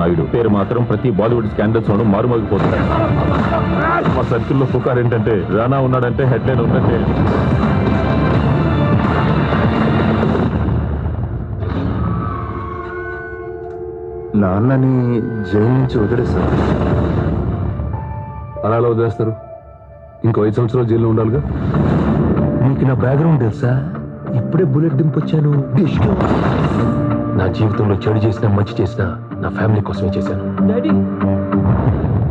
నాయుడు పేరు మాత్రం ప్రతి బాలీవుడ్ స్కాండల్స్ లోనూ మారుమోగిపోతున్నారు. మా సర్కిల్లో పుకార్ ఏంటంటే రానా ఉన్నాడంటే హెడ్లైన్ ఉన్నట్టే. నాన్నని జైలు నుంచి వదిలేస్తారు. అలా వదిలేస్తారు? ఇంకో 5 సంవత్సరాలు జైల్లో ఉండాలిగా. నీకు నా బ్యాక్గ్రౌండ్ తెలుసా? ఇప్పుడే బుల్లెట్ దింపొచ్చాను. నా జీవితంలో చెడు చేసినా మంచి చేసినా నా ఫ్యామిలీ కోసమే చేశాను.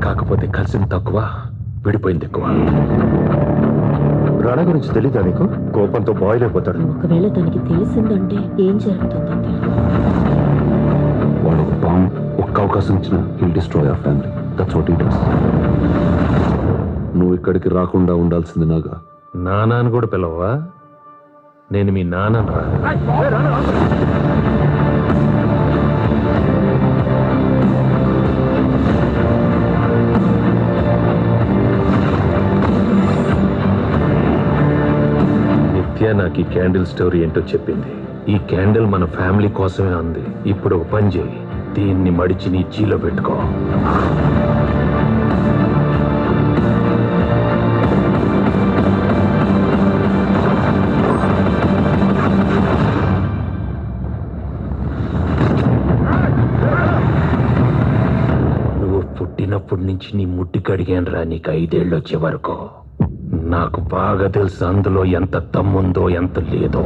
కాకపోతే కలిసింది తక్కువ, విడిపోయింది ఎక్కువ. రాణా గురించి తెలీదా నీకు? కోపంతో బాయిల్ అయిపోతాడు. ఒకవేళ తనకి తెలిసిందంటే ఏం జరుగుతుందంటే వాడు ఒక బాంబ్, ఒక్క అవకాశం ఇచ్చిన he'll destroy our family. That's what he does. నువ్వు ఇక్కడికి రాకుండా ఉండాల్సింది నాగా. నాన్నని కూడా పిలవా? నేను మీ నాన్నను రా. నిత్య నాకు ఈ క్యాండిల్ స్టోరీ ఏంటో చెప్పింది. ఈ క్యాండిల్ మన ఫ్యామిలీ కోసమే అంది. ఇప్పుడు ఒక పని చేయి, దీన్ని మడిచి నీ చీలో పెట్టుకో. పుట్టినప్పటి నుంచి నీ ముట్టి కడిగాను రా. నీకు 5 ఏళ్ళు వచ్చే వరకు నాకు బాగా తెలుసు అందులో ఎంత దమ్ముందో ఎంత లేదో.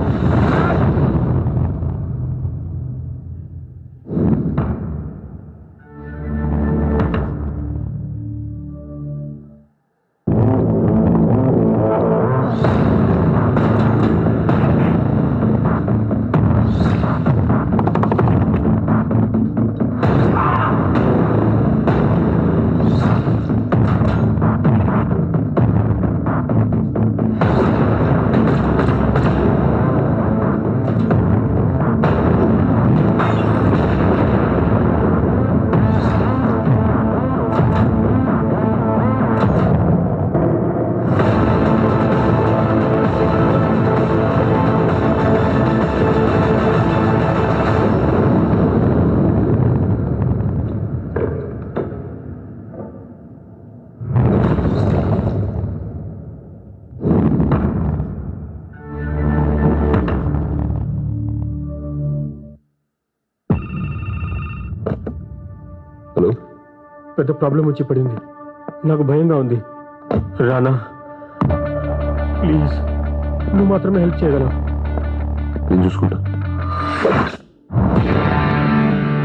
పెద్ద ప్రాబ్లం వచ్చి పడింది. నాకు భయంగా ఉంది. రానా, ప్లీజ్ నువ్వు మాత్రమే హెల్ప్ చేయగలవు. నేను చూసుకుంటా.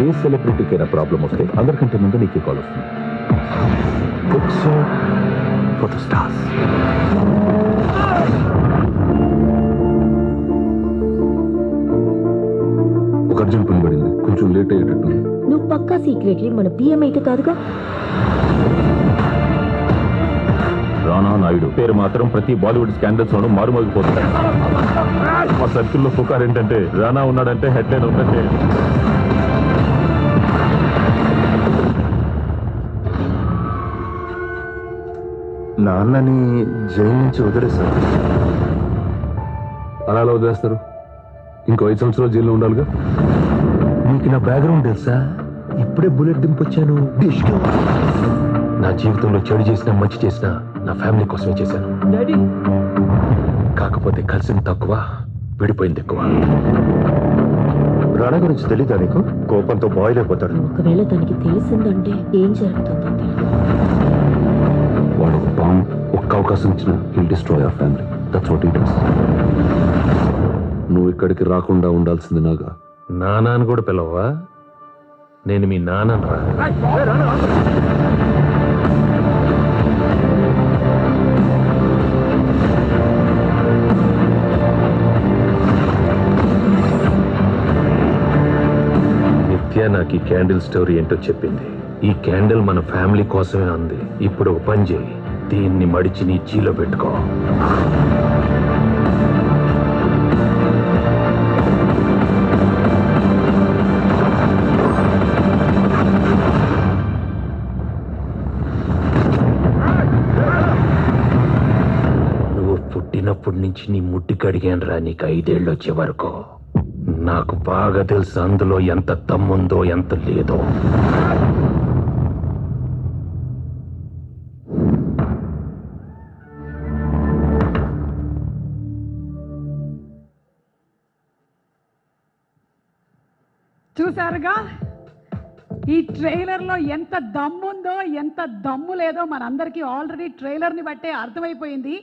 ఏ సెలబ్రిటీకైనా ప్రాబ్లం వస్తే అందరికంటే ముందు నీకే కాల్ వస్తుంది. For the stars. ఒక అర్జెంట్ పని పడింది, కొంచెం లేట్ అయ్యేటట్టు. నువ్వు పక్కా సీక్రెట్లీ మన పిఎం అయితే కాదుగా? రానా నాయుడు పేరు మాత్రం ప్రతి బాలీవుడ్ స్కాండల్స్ లోనూ మారుమోగిపోతున్నారు. మా సర్కిల్లో పుకార్ ఏంటంటే రానా ఉన్నాడంటే హెడ్లైన్ ఉన్నట్టే. నాన్నని జైలు నుంచి వదిలేస్తారు. అలా వదిలేస్తారు? ఇంకో 5 సంవత్సరాలు జైల్లో ఉండాలిగా. నీకు నా బ్యాక్గ్రౌండ్ తెలుసా? ఇప్పుడే బుల్లెట్ దింపొచ్చాను. నా జీవితంలో చెడు చేసినా మంచి చేసినా నా ఫ్యామిలీ కోసమే చేశాను. కాకపోతే కలిసింది తక్కువ, విడిపోయింది ఎక్కువ. రాణా గురించి తెలీదా నీకు? కోపంతో బాయిల్ అయిపోతాడు. ఒకవేళ తనకి తెలిసిందంటే ఏం జరుగుతుందంటే వాడు ఒక బాంబ్, ఒక్క అవకాశం ఇచ్చిన he'll destroy our family. That's what he does. నువ్వు ఇక్కడికి రాకుండా ఉండాల్సింది నాగా. నాన్నని కూడా పిలవా? నేను మీ నాన్నను రా. నిత్య నాకు ఈ క్యాండిల్ స్టోరీ ఏంటో చెప్పింది. ఈ క్యాండిల్ మన ఫ్యామిలీ కోసమే అంది. ఇప్పుడు ఒక పని చేయి, దీన్ని మడిచి నీ చీలో పెట్టుకో. పుట్టినప్పటి నుంచి నీ ముట్టి కడిగాను రా. నీకు 5 ఏళ్ళు వచ్చే వరకు నాకు బాగా తెలుసు అందులో ఎంత దమ్ముందో ఎంత లేదో. చూసారుగా ఈ ట్రైలర్లో ఎంత దమ్ముందో ఎంత దమ్ము లేదో మనందరికీ ఆల్రెడీ ట్రైలర్ని బట్టే అర్థమైపోయింది.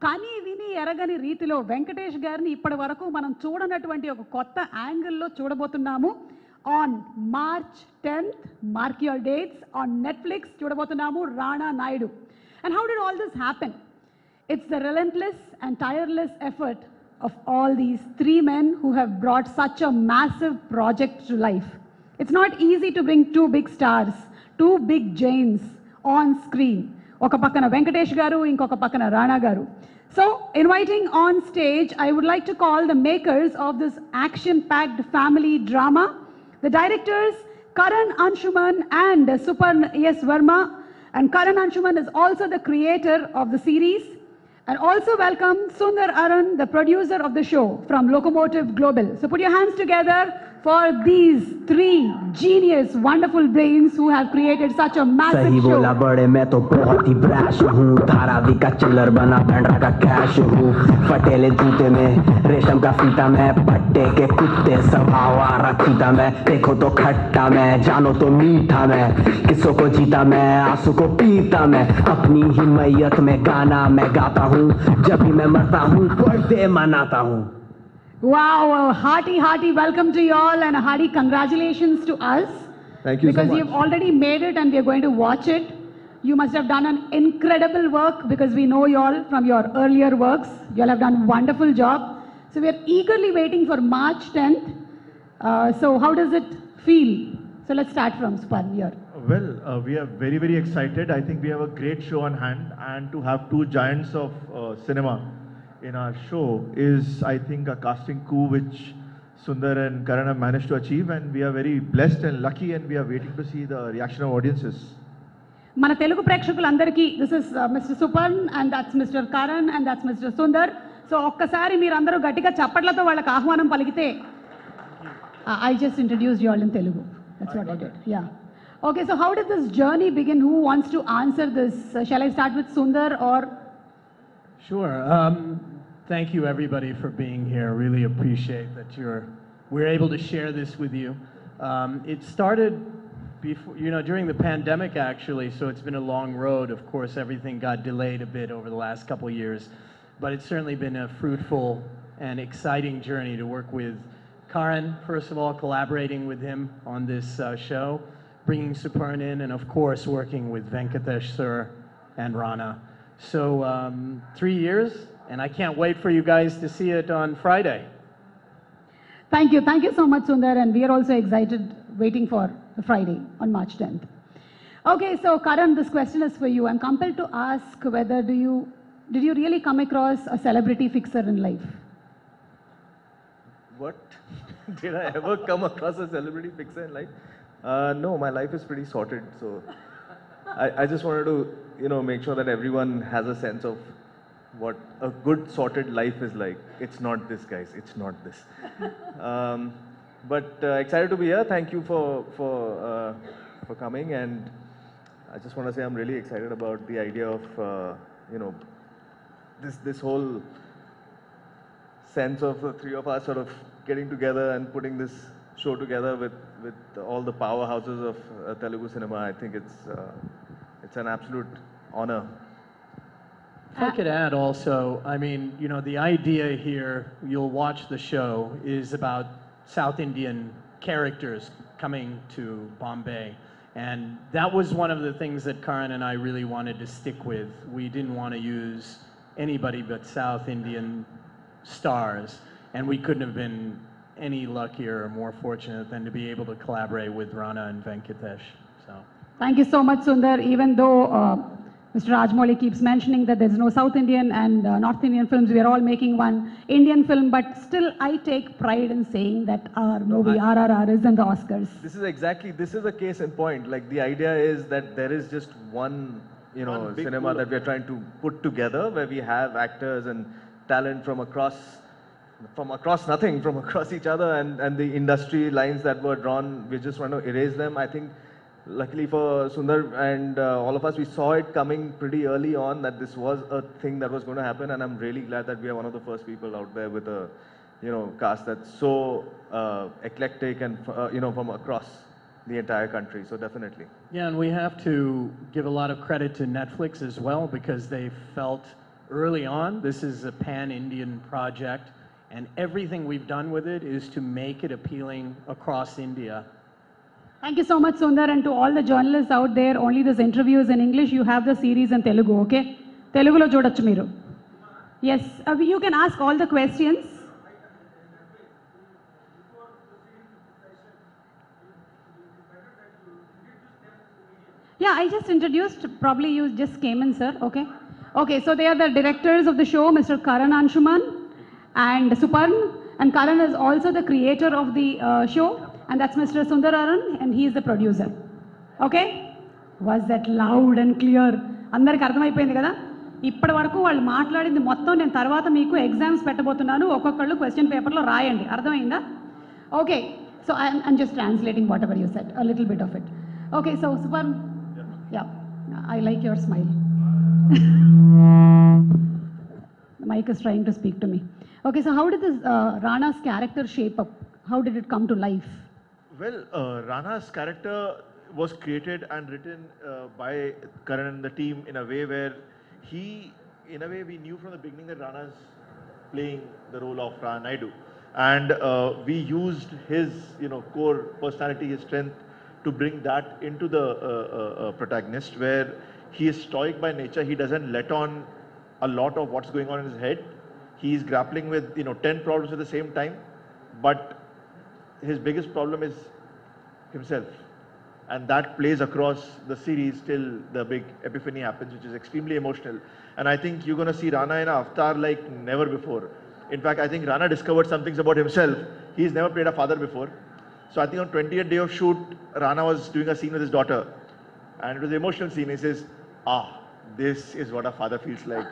కానీ విని ఎరగని రీతిలో వెంకటేష్ గారిని ఇప్పటి వరకు మనం చూడనటువంటి ఒక కొత్త యాంగిల్లో చూడబోతున్నాము. On March 10th, mark your dates, on Netflix చూడబోతున్నాము Rana Naidu. And how did all this happen? It's the relentless and tireless effort of all these three men who have brought such a massive project to life. It's not easy to bring two big stars, two big giants on screen. Oka pakkana Venkatesh garu, inkoka pakkana Rana garu. So, inviting on stage, I would like to call the makers of this action-packed family drama, the directors Karan Anshuman and Supan S. Verma. And Karan Anshuman is also the creator of the series. And also welcome Sundar Aran, the producer of the show from Locomotive Global. So put your hands together for these three genius, wonderful brains who have created such a massive सही show. बोला बड़े, मैं तो बहुत ही brash हूँ, धारावी का चिल्लर बना पैंडा का कैश हूँ, फटेले जूते में रेशम का फीता मैं, पट्टे के कुत्ते सवारा पीता मैं, देखो तो खट्टा मैं, जानो तो मीठा मैं, किसों को जीता मैं, आंसू को पीता मैं, अपनी ही मैयत में गाना मैं गाता हूँ, जब भी मैं मरता हूँ बर्थडे मनाता हूँ. Wow, a hearty welcome to you all and a hearty congratulations to us. Thank you so because much. you've already made it and we are going to watch it. You must have done an incredible work because we know you all from your earlier works. You all have done a wonderful job. So we are eagerly waiting for March 10th. So how does it feel? So let's start from Span here. Well, we are very, very excited. I think we have a great show on hand, and to have two giants of cinema in our show is, I think, a casting coup which Sundar and Karan have managed to achieve, and we are very blessed and lucky, and we are waiting to see the reaction of audiences. మన తెలుగు ప్రేక్షకులందరికీ this is mister Suparn and that's mister Karan and that's mister Sundar. So ఒక్కసారి మీరందరూ గట్టిగా చప్పట్లతో వాళ్ళకి ఆహ్వానం పలికితే I just introduced you all in Telugu. That's what I did. Yeah. Okay, so how did this journey begin? Who wants to answer this? Shall I start with Sundar or? Sure. Thank you everybody for being here. Really appreciate that we're able to share this with you. It started before, during the pandemic actually, so it's been a long road. Of course, everything got delayed a bit over the last couple of years, but it's certainly been a fruitful and exciting journey to work with Karan, first of all, collaborating with him on this show, bringing Suparn in, and of course working with Venkatesh sir and Rana. So 3 years, and I can't wait for you guys to see it on Friday. Thank you so much, Sundar, and we are also excited, waiting for the Friday on March 10th. Okay, so Karan, this question is for you. I'm compelled to ask whether did you really come across a celebrity fixer in life? What? Did I ever come across a celebrity fixer in life? No, my life is pretty sorted, so I just wanted to, make sure that everyone has a sense of what a good sorted life is like. It's not this, guys. It's not this. But excited to be here. Thank you for coming, and I just want to say I'm really excited about the idea of this whole sense of the three of us sort of getting together and putting this show together with all the powerhouses of Telugu cinema. I think it's an absolute honor. If I could add also, I mean, the idea here, you'll watch the show, is about South Indian characters coming to Bombay. And that was one of the things that Karan and I really wanted to stick with. We didn't want to use anybody but South Indian stars, and we couldn't have been any luckier or more fortunate than to be able to collaborate with Rana and Venkatesh. So Thank you so much, Sundar. Even though Mr. Rajmouli keeps mentioning that there's no South Indian and North Indian films, we are all making one Indian film, but still I take pride in saying that our movie RRR is in the Oscars. This is a case in point. Like, the idea is that there is just one, cinema that we are trying to put together, where we have actors and talent from across from across nothing, from across each other, and the industry lines that were drawn, we just want to erase them. I think, luckily for Sundar and all of us, we saw it coming pretty early on that this was a thing that was going to happen, and I'm really glad that we are one of the first people out there with a, cast that's so eclectic and, from across the entire country. So definitely. Yeah, and we have to give a lot of credit to Netflix as well, because they felt early on this is a pan-Indian project, and everything we've done with it is to make it appealing across India. Thank you so much, Sundar, and to all the journalists out there, only this interview is in English. You have the series in Telugu, okay? Telugulo చూడొచ్చు మీరు. Yes, you can ask all the questions. Yeah, I just introduced, probably you just came in, sir, okay? Okay, so they are the directors of the show, Mr. Karan Anshuman and Suparn, and Karan is also the creator of the show, and that's Mr. Sundar Aran, and he is the producer. Okay? Was that loud and clear? అందరికి అర్థమైపోయింది కదా? ఇప్పటి వరకు వాళ్ళు మాట్లాడింది మొత్తం నేను తర్వాత మీకు ఎగ్జామ్స్ పెట్టబోతున్నాను, ఒక్కొక్కళ్ళు క్వశ్చన్ పేపర్లో రాయండి. అర్థమైందా? Okay, so I'm just translating whatever you said, a little bit of it. Okay, so Suparn, yeah, I like your smile. The mic is trying to speak to me. Okay, so how did this Rana's character shape up? How did it come to life? Well, Rana's character was created and written by Karan and the team in a way where we knew from the beginning that Rana's playing the role of Rana Naidu. And we used his, core personality, his strength to bring that into the protagonist, where he is stoic by nature. He doesn't let on a lot of what's going on in his head. He is grappling with 10 problems at the same time, but his biggest problem is himself, and that plays across the series till the big epiphany happens, which is extremely emotional. And I think you're going to see Rana in an avatar like never before. In fact, I think Rana discovered some things about himself. He's never played a father before. So I think on 20th day of shoot, Rana was doing a scene with his daughter, and it was an emotional scene. He says, this is what a father feels like.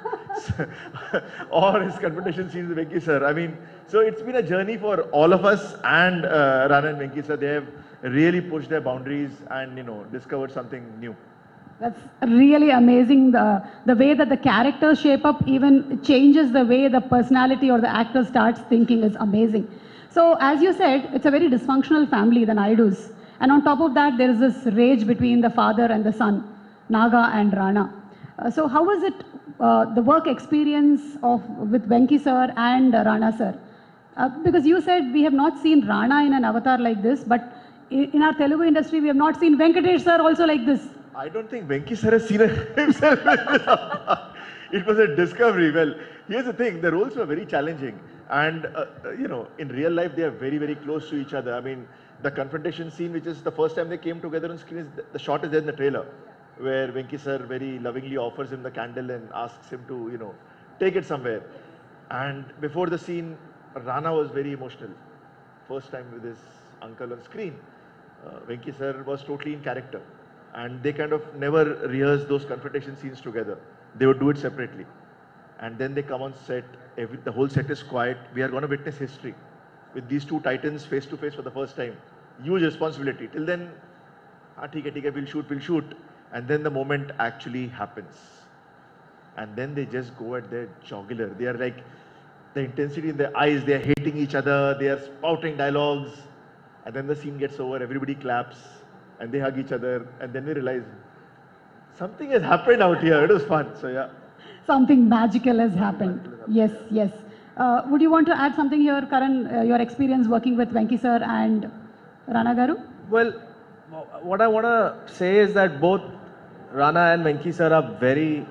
Or his confrontation scenes with Venki sir. I mean, so it's been a journey for all of us, and Rana and Venki sir, they have really pushed their boundaries and, discovered something new. That's really amazing. The way that the characters shape up even changes the way the personality or the actor starts thinking is amazing. So as you said, it's a very dysfunctional family, the Naidus. And on top of that, there is this rage between the father and the son, Naga and Rana. So how was it, the work experience with Venki sir and Rana sir? Because you said we have not seen Rana in an avatar like this, but in our Telugu industry, we have not seen Venkatesh sir also like this. I don't think Venki sir has seen himself in this avatar. It was a discovery. Well, here's the thing, the roles were very challenging. And, in real life, they are very, very close to each other. I mean, the confrontation scene, which is the first time they came together on screen, the shot is there in the trailer, where Venki sir very lovingly offers him the candle and asks him to, take it somewhere. And before the scene, Rana was very emotional. First time with his uncle on screen. Venki sir was totally in character. And they kind of never rehearsed those confrontation scenes together. They would do it separately. And then they come on set, the whole set is quiet. We are going to witness history with these two titans face to face for the first time. Huge responsibility. Till then, we'll shoot. And then the moment actually happens. And then they just go at their jugular. They are like, the intensity in their eyes, they are hating each other, they are spouting dialogues. And then the scene gets over, everybody claps, and they hug each other. And then we realize, something has happened out here. It was fun, so yeah. Something magical has happened. Yes, yes. Would you want to add something here, Karan, your experience working with Venki sir and Rana garu? Well, what I want to say is that both Rana and Venki sir are very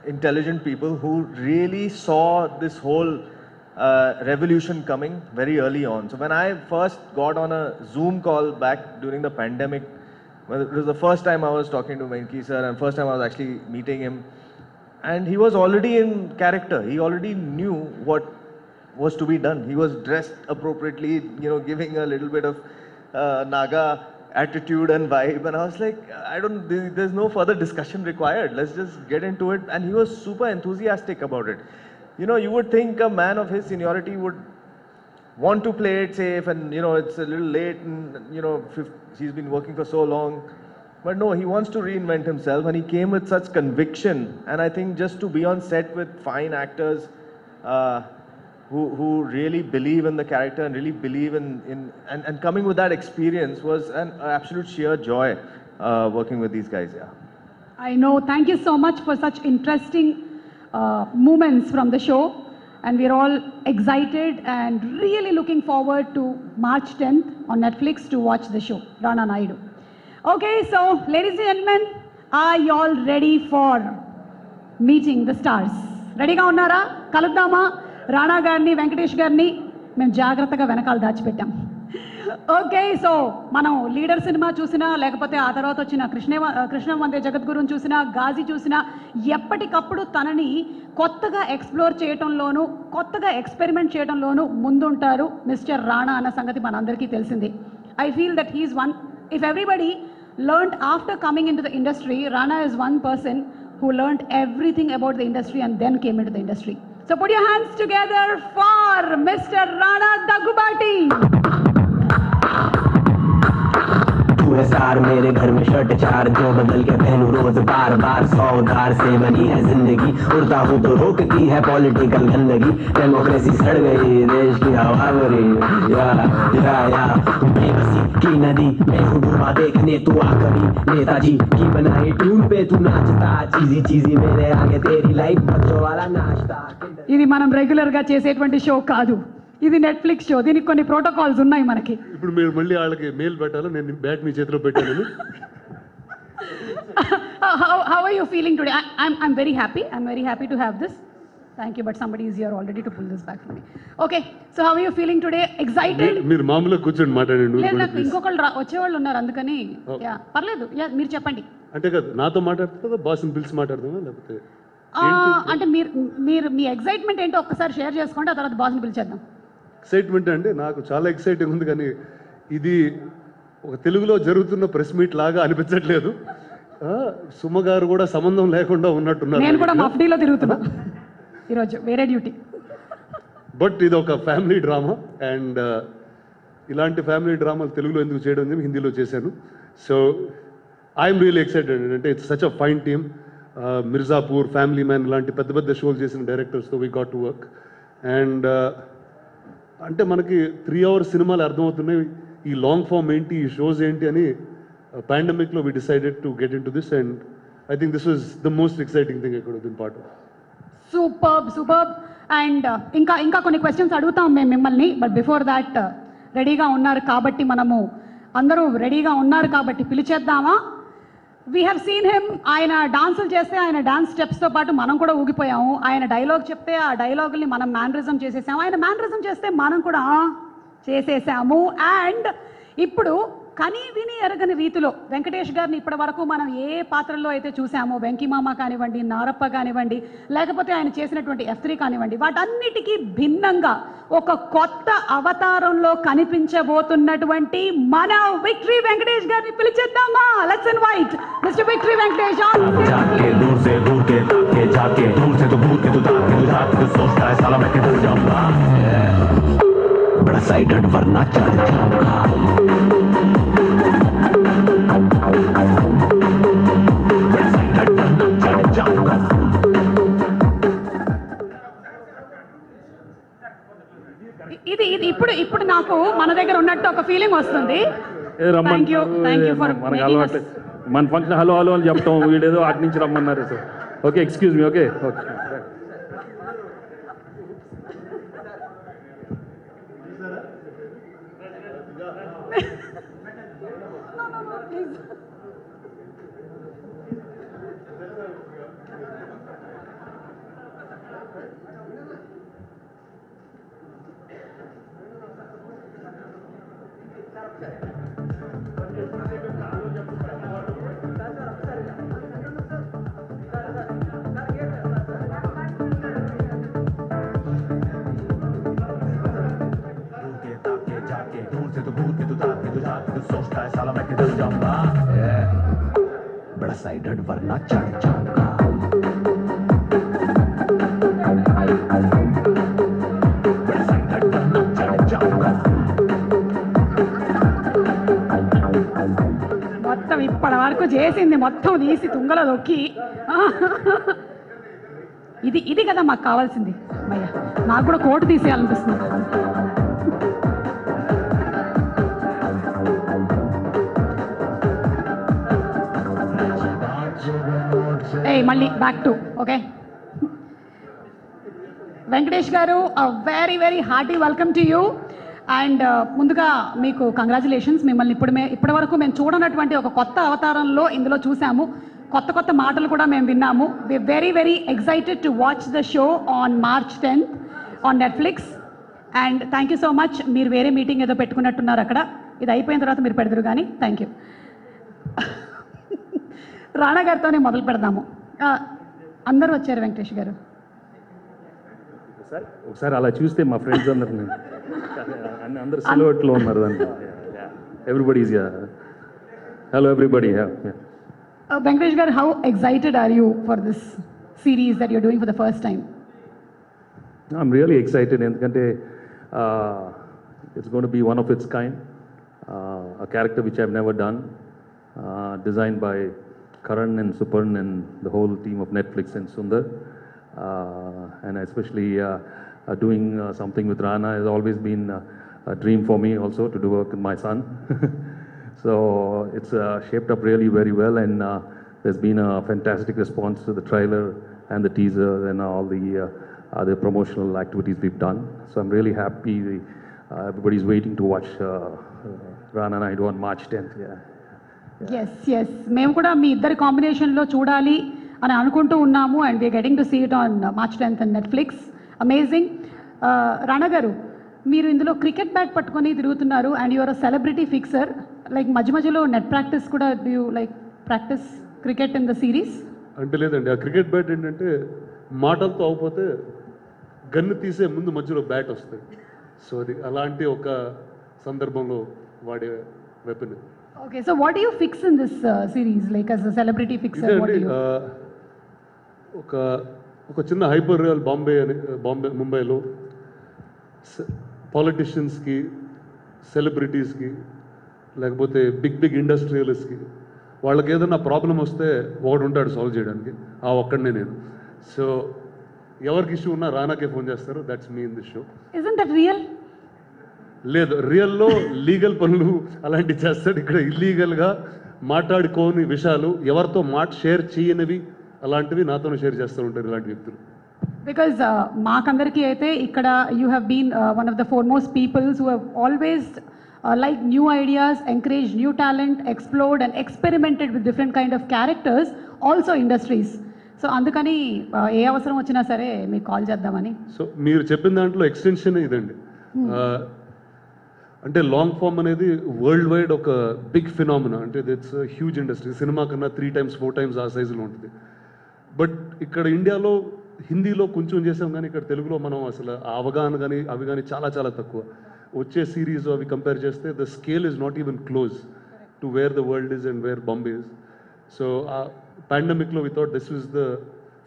intelligent people who really saw this whole revolution coming very early on. So when I first got on a Zoom call back during the pandemic, well, it was the first time I was talking to Venki sir and first time I was actually meeting him. And he was already in character. He already knew what was to be done. He was dressed appropriately, giving a little bit of Naga attitude and vibe. And I was like, there's no further discussion required. Let's just get into it. And he was super enthusiastic about it. you know, you would think a man of his seniority would want to play it safe, and you know, it's a little late, and you know, he's been working for so long. But no, he wants to reinvent himself, and he came with such conviction. And I think just to be on set with fine actors who really believe in the character and really believe in coming with that experience was an absolute sheer joy working with these guys. Yeah. I know. Thank you so much for such interesting moments from the show. And we're all excited and really looking forward to March 10th on Netflix to watch the show, Rana Naidu. Okay, so ladies and gentlemen, are you all ready for meeting the stars? Ready ga unnara? Kaluddama Rana garni, Venkatesh garni mem jagrataga venakal dachipettam. Okay so మనం leader cinema చూసినా లేకపోతే ఆ తర్వాత వచ్చిన కృష్ణ వందే జగద్గురుని చూసినా గాజీ చూసినా ఎప్పటికప్పుడు తనని కొత్తగా ఎక్స్ప్లోర్ చేయటంలోనూ కొత్తగా ఎక్స్పెరిమెంట్ చేయడంలోనూ ముందుంటారు మిస్టర్ రాణా అన్న సంగతి మనందరికీ తెలిసిందే. I feel that he is one, if everybody learned after coming into the industry, Rana is one person who learned everything about the industry and then came into the industry. So put your hands together for Mr. Rana Daggubati. तू है star मेरे घर में shirt चार जो बदल के पहनूं रोज बार बार 100 उधार से बनी है जिंदगी उड़ता हूँ तो रोकती है पॉलिटिकल गंदगी डेमोक्रेसी सड़ गई देश की हवा भरी या बेबसी की नदी मैं हूँ डूबा देखने तू आ कभी नेताजी की बनाई ट्यून पे तू नाचता चीजी चीजी मेरे आगे तेरी लाइफ बच्चों वाला नाचता. ఇది మనం రెగ్యులర్ గా చేసేటువంటి షో కాదు, ఇది నెట్ఫ్లిక్స్ షో. దీనికి కొన్ని ప్రోటోకాల్స్ ఉన్నాయి మనకి. ఇప్పుడు మీరు మళ్ళీ వాళ్ళకి మెయిల్ పెట్టాలి, నేను బ్యాట్ మీ చేతిలో పెట్టాను. How are you feeling today? I'm very happy. I'm very happy to have this. Thank you, but somebody is here already to pull this back for me. Okay, so how are you feeling today? Excited? మీరు మామూలుగా కూర్చొని మాట్లాడండి. లేదు, నాకు ఇంకొకళ్ళు వచ్చేవాళ్ళు ఉన్నారు అందుకని. యా పర్లేదు, యా మీరు చెప్పండి. అంటే కదా నాతో మాట్లాడుతుందా బాస్ని పిలిచి మాట్లాడదామా లేకపోతే అంటే మీరు మీ ఎక్సైట్మెంట్ ఏంటో ఒక్కసారి షేర్ చేసుకోండి, ఆ తర్వాత బాస్ని పిలిచేద్దాం. ఎక్సైట్మెంట్ అంటే నాకు చాలా ఎక్సైటింగ్ ఉంది, కానీ ఇది ఒక తెలుగులో జరుగుతున్న ప్రెస్ మీట్ లాగా అనిపించట్లేదు. సుమ గారు కూడా సంబంధం లేకుండా ఉన్నట్టున్నారు. నేను కూడా మఫ్డీలో తిరుగుతున్నా ఈరోజు, వేరే డ్యూటీ. బట్ ఇది ఒక ఫ్యామిలీ డ్రామా, అండ్ ఇలాంటి ఫ్యామిలీ డ్రామాలు తెలుగులో ఎందుకు చేయడం హిందీలో చేశాను. So I'm really excited. అంటే it's such a fine team. Mirzapur, family man ఇలాంటి పెద్ద పెద్ద షోలు చేసిన డైరెక్టర్స్తో we got to work. And అంటే మనకి 3 hour సినిమాలు అర్థమవుతున్నాయి, ఈ లాంగ్ ఫామ్ ఏంటి, ఈ షోస్ ఏంటి అని. పాండమిక్లో we decided to get in to this, and I think this was the most exciting thing I could have been part of. Superb. And ఇంకా కొన్ని క్వశ్చన్స్ అడుగుతాం మేము మిమ్మల్ని, బట్ బిఫోర్ దాట్ రెడీగా ఉన్నారు కాబట్టి మనము అందరూ రెడీగా ఉన్నారు కాబట్టి పిలిచేద్దామా? We have seen him. ఆయన డాన్సులు చేస్తే ఆయన డాన్స్ స్టెప్స్తో పాటు మనం కూడా ఊగిపోయాము. ఆయన డైలాగ్ చెప్తే ఆ డైలాగుల్ని మనం మ్యానరిజం చేసేసాము, ఆయన మ్యానరిజం చేస్తే మనం కూడా చేసేసాము. అండ్ ఇప్పుడు కని విని ఎరగని రీతిలో వెంకటేష్ గారిని ఇప్పటి వరకు మనం ఏ పాత్రల్లో అయితే చూసామో, వెంకీమామ కానివ్వండి, నారప్ప కానివ్వండి, లేకపోతే ఆయన చేసినటువంటి F3 కానివ్వండి, వాటన్నిటికీ భిన్నంగా ఒక కొత్త అవతారంలో కనిపించబోతున్నటువంటి మన విక్టరీ వెంకటేష్ గారిని పిలిచేద్దామా? Let's invite mister victory Venkatesh on बड़ा साइडेड वरना चढ़ जाऊंगा. ఇది ఇప్పుడు నాకు మన దగ్గర ఉన్నట్టు ఒక ఫీలింగ్ వస్తుంది. థ్యాంక్ యూ ఫర్ మన ఫంక్షన్ హలో హలో అని చెప్తాం, వీడేదో అటు నుంచి రమ్మన్నారు sir. Okay, excuse me. Okay. बड़ा साइडेड वरना चढ़ जाऊंगा. మొత్తం ఇప్పటి వరకు చేసింది మొత్తం తీసి తుంగలో దొక్కి ఇది కదా మాకు కావాల్సింది. అయ్యా నాకు కూడా కోటు తీసేయాలనిపిస్తుంది. మళ్ళీ back to okay. Venkatesh garu very very hearty welcome to you. And ముందుగా మీకు కంగ్రాచులేషన్స్. మిమ్మల్ని ఇప్పటి వరకు మేము చూడనటువంటి ఒక కొత్త అవతారంలో ఇందులో చూసాము. కొత్త మాటలు కూడా మేము విన్నాము. We very very excited to watch the show on March 10th on Netflix. And thank you so much. మీరు వేరే మీటింగ్ ఏదో పెట్టుకున్నట్టున్నారు అక్కడ. ఇది అయిపోయిన తర్వాత మీరు పెడతారు కానీ థ్యాంక్ యూ. రాణా గారితోనే మొదలు పెడదాము. అందరూ వచ్చారు వెంకటేష్ గారు. ఒకసారి అలా చూస్తే మా ఫ్రెండ్స్ అందరు సిలవట్లో ఉన్నారు. Everybody is hello everybody. Venkatesh garu, how excited are you for this series that you're doing for the first time? I'm really excited ఎందుకంటే it's going to be one of its kind, a character which I've never done, designed by Karan and Suparn and the whole team of Netflix and Sundar, and especially doing something with Rana has always been a dream for me also, to do work with my son. So it's shaped up really very well, and there's been a fantastic response to the trailer and the teaser and all the other promotional activities we've done. So I'm really happy. Everybody's waiting to watch Rana Naidu on March 10th. Yes. మేము కూడా మీ ఇద్దరి కాంబినేషన్లో చూడాలి అని అనుకుంటూ ఉన్నాము. And we are getting to see it on March 10th and Netflix. Amazing. Rana garu, మీరు ఇందులో క్రికెట్ బ్యాట్ పట్టుకొని తిరుగుతున్నారు. And your a celebrity fixer. Like మధ్యలో నెట్ ప్రాక్టీస్ కూడా do you like practice cricket in the series? అంటే లేదండి, ఆ క్రికెట్ బ్యాట్ ఏంటంటే మాటలతో అవపోతే గన్ను తీసే ముందు మధ్యలో బ్యాట్ వస్తుంది. సో అది అలాంటి ఒక సందర్భంలో వాడే weapon. Okay, so what do you fix in this series like as a celebrity ఫిక్సర్? ఒక చిన్న హైపర్ రియల్ ముంబైలో పాలిటిషియన్స్కి, సెలబ్రిటీస్కి, లేకపోతే బిగ్ ఇండస్ట్రియలిస్ట్కి వాళ్ళకి ఏదైనా ప్రాబ్లం వస్తే ఒకడు ఉంటాడు సాల్వ్ చేయడానికి. ఆ ఒక్కడనే నేను. సో ఎవరికి ఇష్యూ ఉన్నా రానాకే ఫోన్ చేస్తారు. That's me in this show. Isn't that real? లేదు, రియల్లో లీగల్ పనులు అలాంటివి చేస్తాడు. ఇక్కడ ఇల్లీగల్గా మాట్లాడుకోని విషయాలు, ఎవరితో షేర్ చేయనివి అలాంటివి నాతోనే షేర్ చేస్తూ ఉంటారు ఇలాంటి వ్యక్తులు. బికాజ్ మాకందరికీ అయితే ఇక్కడ you have been one of the foremost peoples who have always like new ideas, encourage new talent, explored and experimented with different kind of characters, also industries. So అందుకని ఏ అవసరం వచ్చినా సరే మీకు కాల్ చేద్దామని. సో మీరు చెప్పిన దాంట్లో ఎక్స్టెన్షన్ ఇదండి. అంటే లాంగ్ ఫామ్ అనేది వరల్డ్ వైడ్ ఒక బిగ్ ఫినామినా. అంటే ఇట్స్ హ్యూజ్ ఇండస్ట్రీ. సినిమా కన్నా 3 times 4 times ఆ సైజులో ఉంటుంది. బట్ ఇక్కడ ఇండియాలో హిందీలో కొంచెం చేసాం, కానీ ఇక్కడ తెలుగులో మనం అసలు అవగాహన కానీ అవి కానీ చాలా చాలా తక్కువ. వచ్చే సిరీస్ అవి కంపేర్ చేస్తే the scale is not even close to where the world is and where Bombay is. So ఆ పాండమిక్లో we thought this is the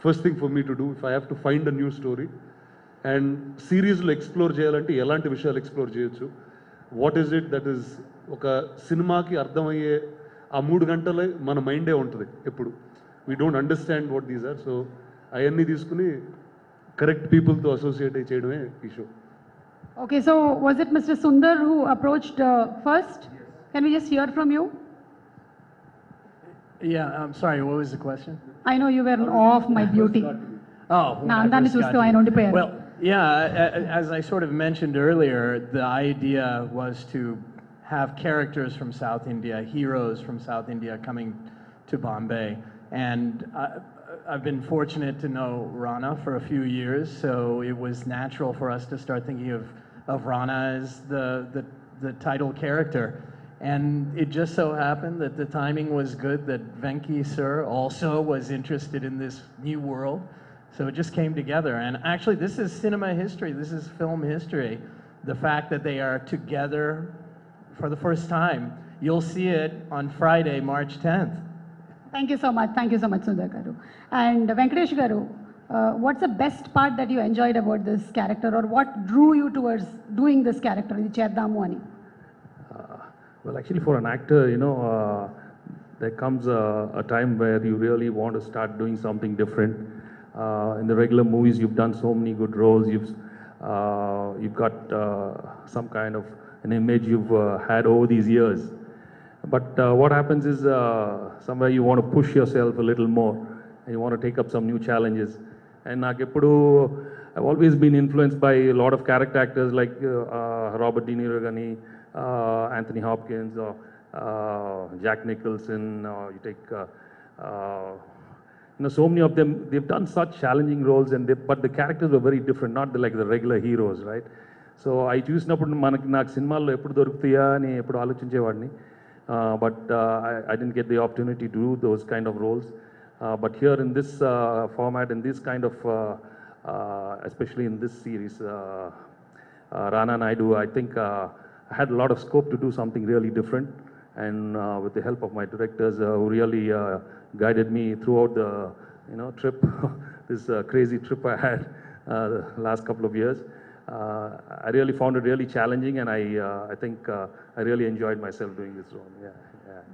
first thing for me to do if I have to find a new story. And సిరీస్లో explore చేయాలంటే ఎలాంటి విషయాలు explore చేయొచ్చు, what is it that is ఒక సినిమాకి అర్థమయ్యే ఆ 3 గంటలే మన మైండే ఉంటుంది ఎప్పుడు. We don't understand what these are. So అవన్నీ తీసుకుని కరెక్ట్ పీపుల్తో అసోసియేట్ చేయడమే ఈ show. Okay, so was it Mr. Sundar who approached first? Yes. Can we just hear from you? Yeah, I'm sorry, what was the question? I know you were in awe of my beauty. Oh, well, yeah, as I sort of mentioned earlier, the idea was to have characters from South India, heroes from South India coming to Bombay. And I've been fortunate to know Rana for a few years, so it was natural for us to start thinking of Rana as the title character. And it just so happened that the timing was good, that Venki sir also was interested in this new world. So it just came together. And actually, this is cinema history. This is film history. The fact that they are together for the first time. You'll see it on Friday, March 10th. Thank you so much. Thank you so much, Sundar garu. And Venkatesh garu, what's the best part that you enjoyed about this character, or what drew you towards doing this character? Idi cheddamu ani. Well, actually, for an actor, there comes a time where you really want to start doing something different. In the regular movies, you've done so many good roles. You've got some kind of an image you've had over these years. But what happens is somewhere you want to push yourself a little more, and you want to take up some new challenges. And I've always been influenced by a lot of character actors like Robert De Niro Gani, Anthony Hopkins, or Jack Nicholson, or you take, so many of them, they've done such challenging roles, but the characters were very different, not like the regular heroes, right? So I చూసినప్పుడు నాకు సినిమాల్లో ఎప్పుడు దొరుకుతాయా అని ఎప్పుడు ఆలోచించేవాడిని. But I didn't get the opportunity to do those kind of roles. But here in this format, in this kind of, especially in this series, Rana Naidu, I think I had a lot of scope to do something really different. And with the help of my directors who really guided me throughout the trip, this crazy trip I had the last couple of years, I really found it really challenging, and I think I really enjoyed myself doing this role. Yeah.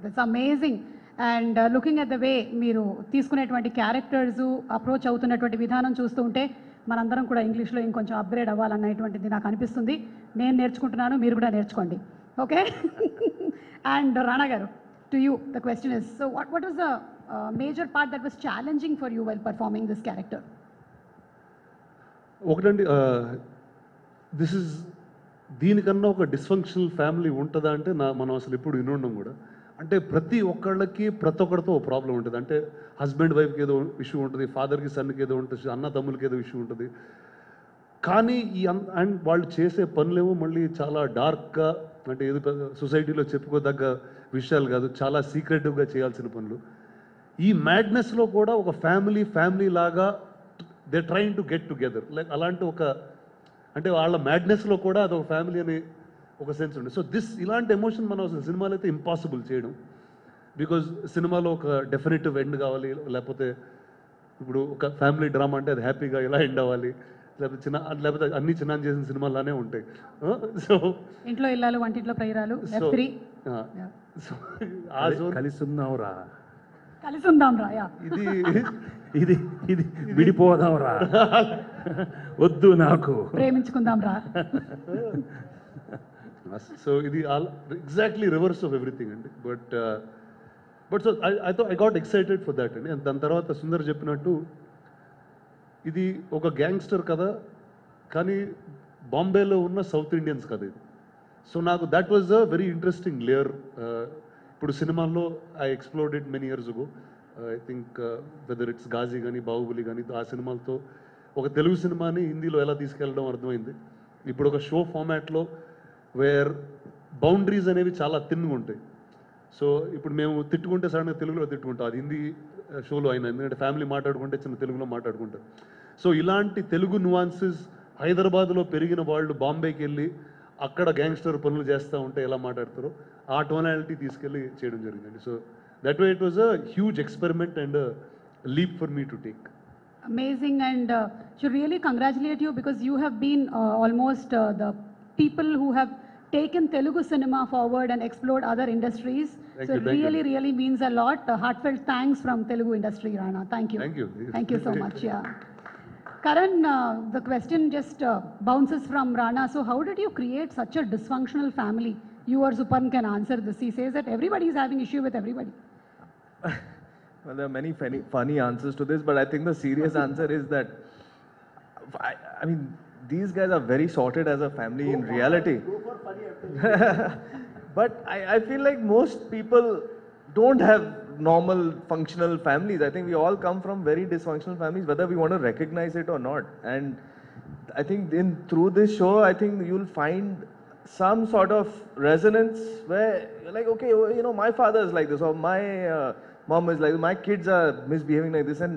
That's amazing. And looking at the way మీరు తీసుకునేటువంటి characters approach అవుతున్నటువంటి విధానం చూస్తూ ఉంటే మనందరం కూడా ఇంగ్లీష్లో ఇంకొంచెం అప్గ్రేడ్ అవ్వాలన్నటువంటిది నాకు అనిపిస్తుంది. నేను నేర్చుకుంటున్నాను, మీరు కూడా నేర్చుకోండి. Okay. And Rana garu, to you, the question is, so what was the major part that was challenging for you while performing this character? ఒకటండి, దీనికన్నా ఒక డిస్ఫంక్షనల్ ఫ్యామిలీ ఉంటుందా అంటే మనం అసలు ఎప్పుడు వినుండం కూడా. అంటే ప్రతి ఒక్కళ్ళకి ప్రతి ఒక్కరితో ఒక ప్రాబ్లం ఉంటుంది. అంటే హస్బెండ్ వైఫ్కి ఏదో ఇష్యూ ఉంటుంది, ఫాదర్కి సన్కి ఏదో ఉంటుంది, అన్న తమ్ములకి ఏదో ఇష్యూ ఉంటుంది. కానీ అండ్ వాళ్ళు చేసే పనులేమో మళ్ళీ చాలా డార్క్గా, అంటే ఏదో సొసైటీలో చెప్పుకోదగ్గ విషయాలు కాదు, చాలా సీక్రెటివ్గా చేయాల్సిన పనులు. ఈ మ్యాడ్నెస్లో కూడా ఒక ఫ్యామిలీ లాగా they train to get together, like అలాంటి అంటే వాళ్ళ మ్యాడ్నెస్లో కూడా అదొక ఫ్యామిలీ అనే ఒక సెన్స్ ఉంది. సో ఇలాంటి ఎమోషన్ మనం అసలు సినిమాలో అయితే ఇంపాసిబుల్ చేయడం, బికాజ్ సినిమాలో ఒక డెఫినెటివ్ ఎండ్ కావాలి, లేకపోతే ఇప్పుడు ఒక ఫ్యామిలీ డ్రామా అంటే అది హ్యాపీగా ఇలా ఎండ్ అవ్వాలి, లేకపోతే అన్ని చిన్న చేసిన సినిమాలానే ఉంటాయి. సో ఇంట్లో ఇల్లాలు వంటింట్లో ప్రేరాలు కలిసి ఉందాం రా, ఇది విడిపోదాం రా, వద్దు నాకు ప్రేమించుకుందాం రా. సో ఇది ఎగ్జాక్ట్లీ రివర్స్ ఆఫ్ ఎవ్రీథింగ్ అండి. But so I got excited for that అండి. దాని తర్వాత సుందర్ చెప్పినట్టు ఇది ఒక గ్యాంగ్స్టర్ కథ, కానీ బాంబేలో ఉన్న సౌత్ ఇండియన్స్ కథ ఇది. సో నాకు that was a very interesting layer. ఇప్పుడు సినిమాల్లో I explored it many years ago. I think whether it's Ghazi కానీ బాహుబలి కానీ, ఆ సినిమాలతో ఒక తెలుగు సినిమాని హిందీలో ఎలా తీసుకెళ్ళడం అర్థమైంది. ఇప్పుడు ఒక షో ఫార్మాట్లో వేర్ బౌండరీస్ అనేవి చాలా థిన్గా ఉంటాయి. సో ఇప్పుడు మేము తిట్టుకుంటే సడన్గా తెలుగులో తిట్టుకుంటాం, అది హిందీ షోలో అయినా, ఎందుకంటే ఫ్యామిలీ మాట్లాడుకుంటే చిన్న తెలుగులో మాట్లాడుకుంటారు. సో ఇలాంటి తెలుగు నువాన్సెస్ హైదరాబాద్లో పెరిగిన వాళ్ళు బాంబేకి వెళ్ళి అక్కడ గ్యాంగ్స్టర్ పనులు చేస్తూ ఉంటే ఎలా మాట్లాడతారో ఆ టోనాలిటీ తీసుకెళ్ళి చేయడం జరిగిందండి. So that way it was a huge experiment and leap for me to take. Amazing, and should really congratulate you because you have been almost the people who have taken Telugu cinema forward and explored other industries. So it really means a lot. Heartfelt thanks from Telugu industry, Rana. Thank you. Thank you so much. Yeah. Karan, the question just bounces from Rana. So how did you create such a dysfunctional family? You or Supan can answer this. He says that everybody is having issue with everybody. Well, there are many funny answers to this, but I think the serious answer is that, I mean, these guys are very sorted as a family in reality. But I feel like most people don't have normal functional families. I think we all come from very dysfunctional families, whether we want to recognize it or not. And I think through this show, I think you'll find some sort of resonance where you're like, okay, my father is like this, or my mom is like this, my kids are misbehaving like this, and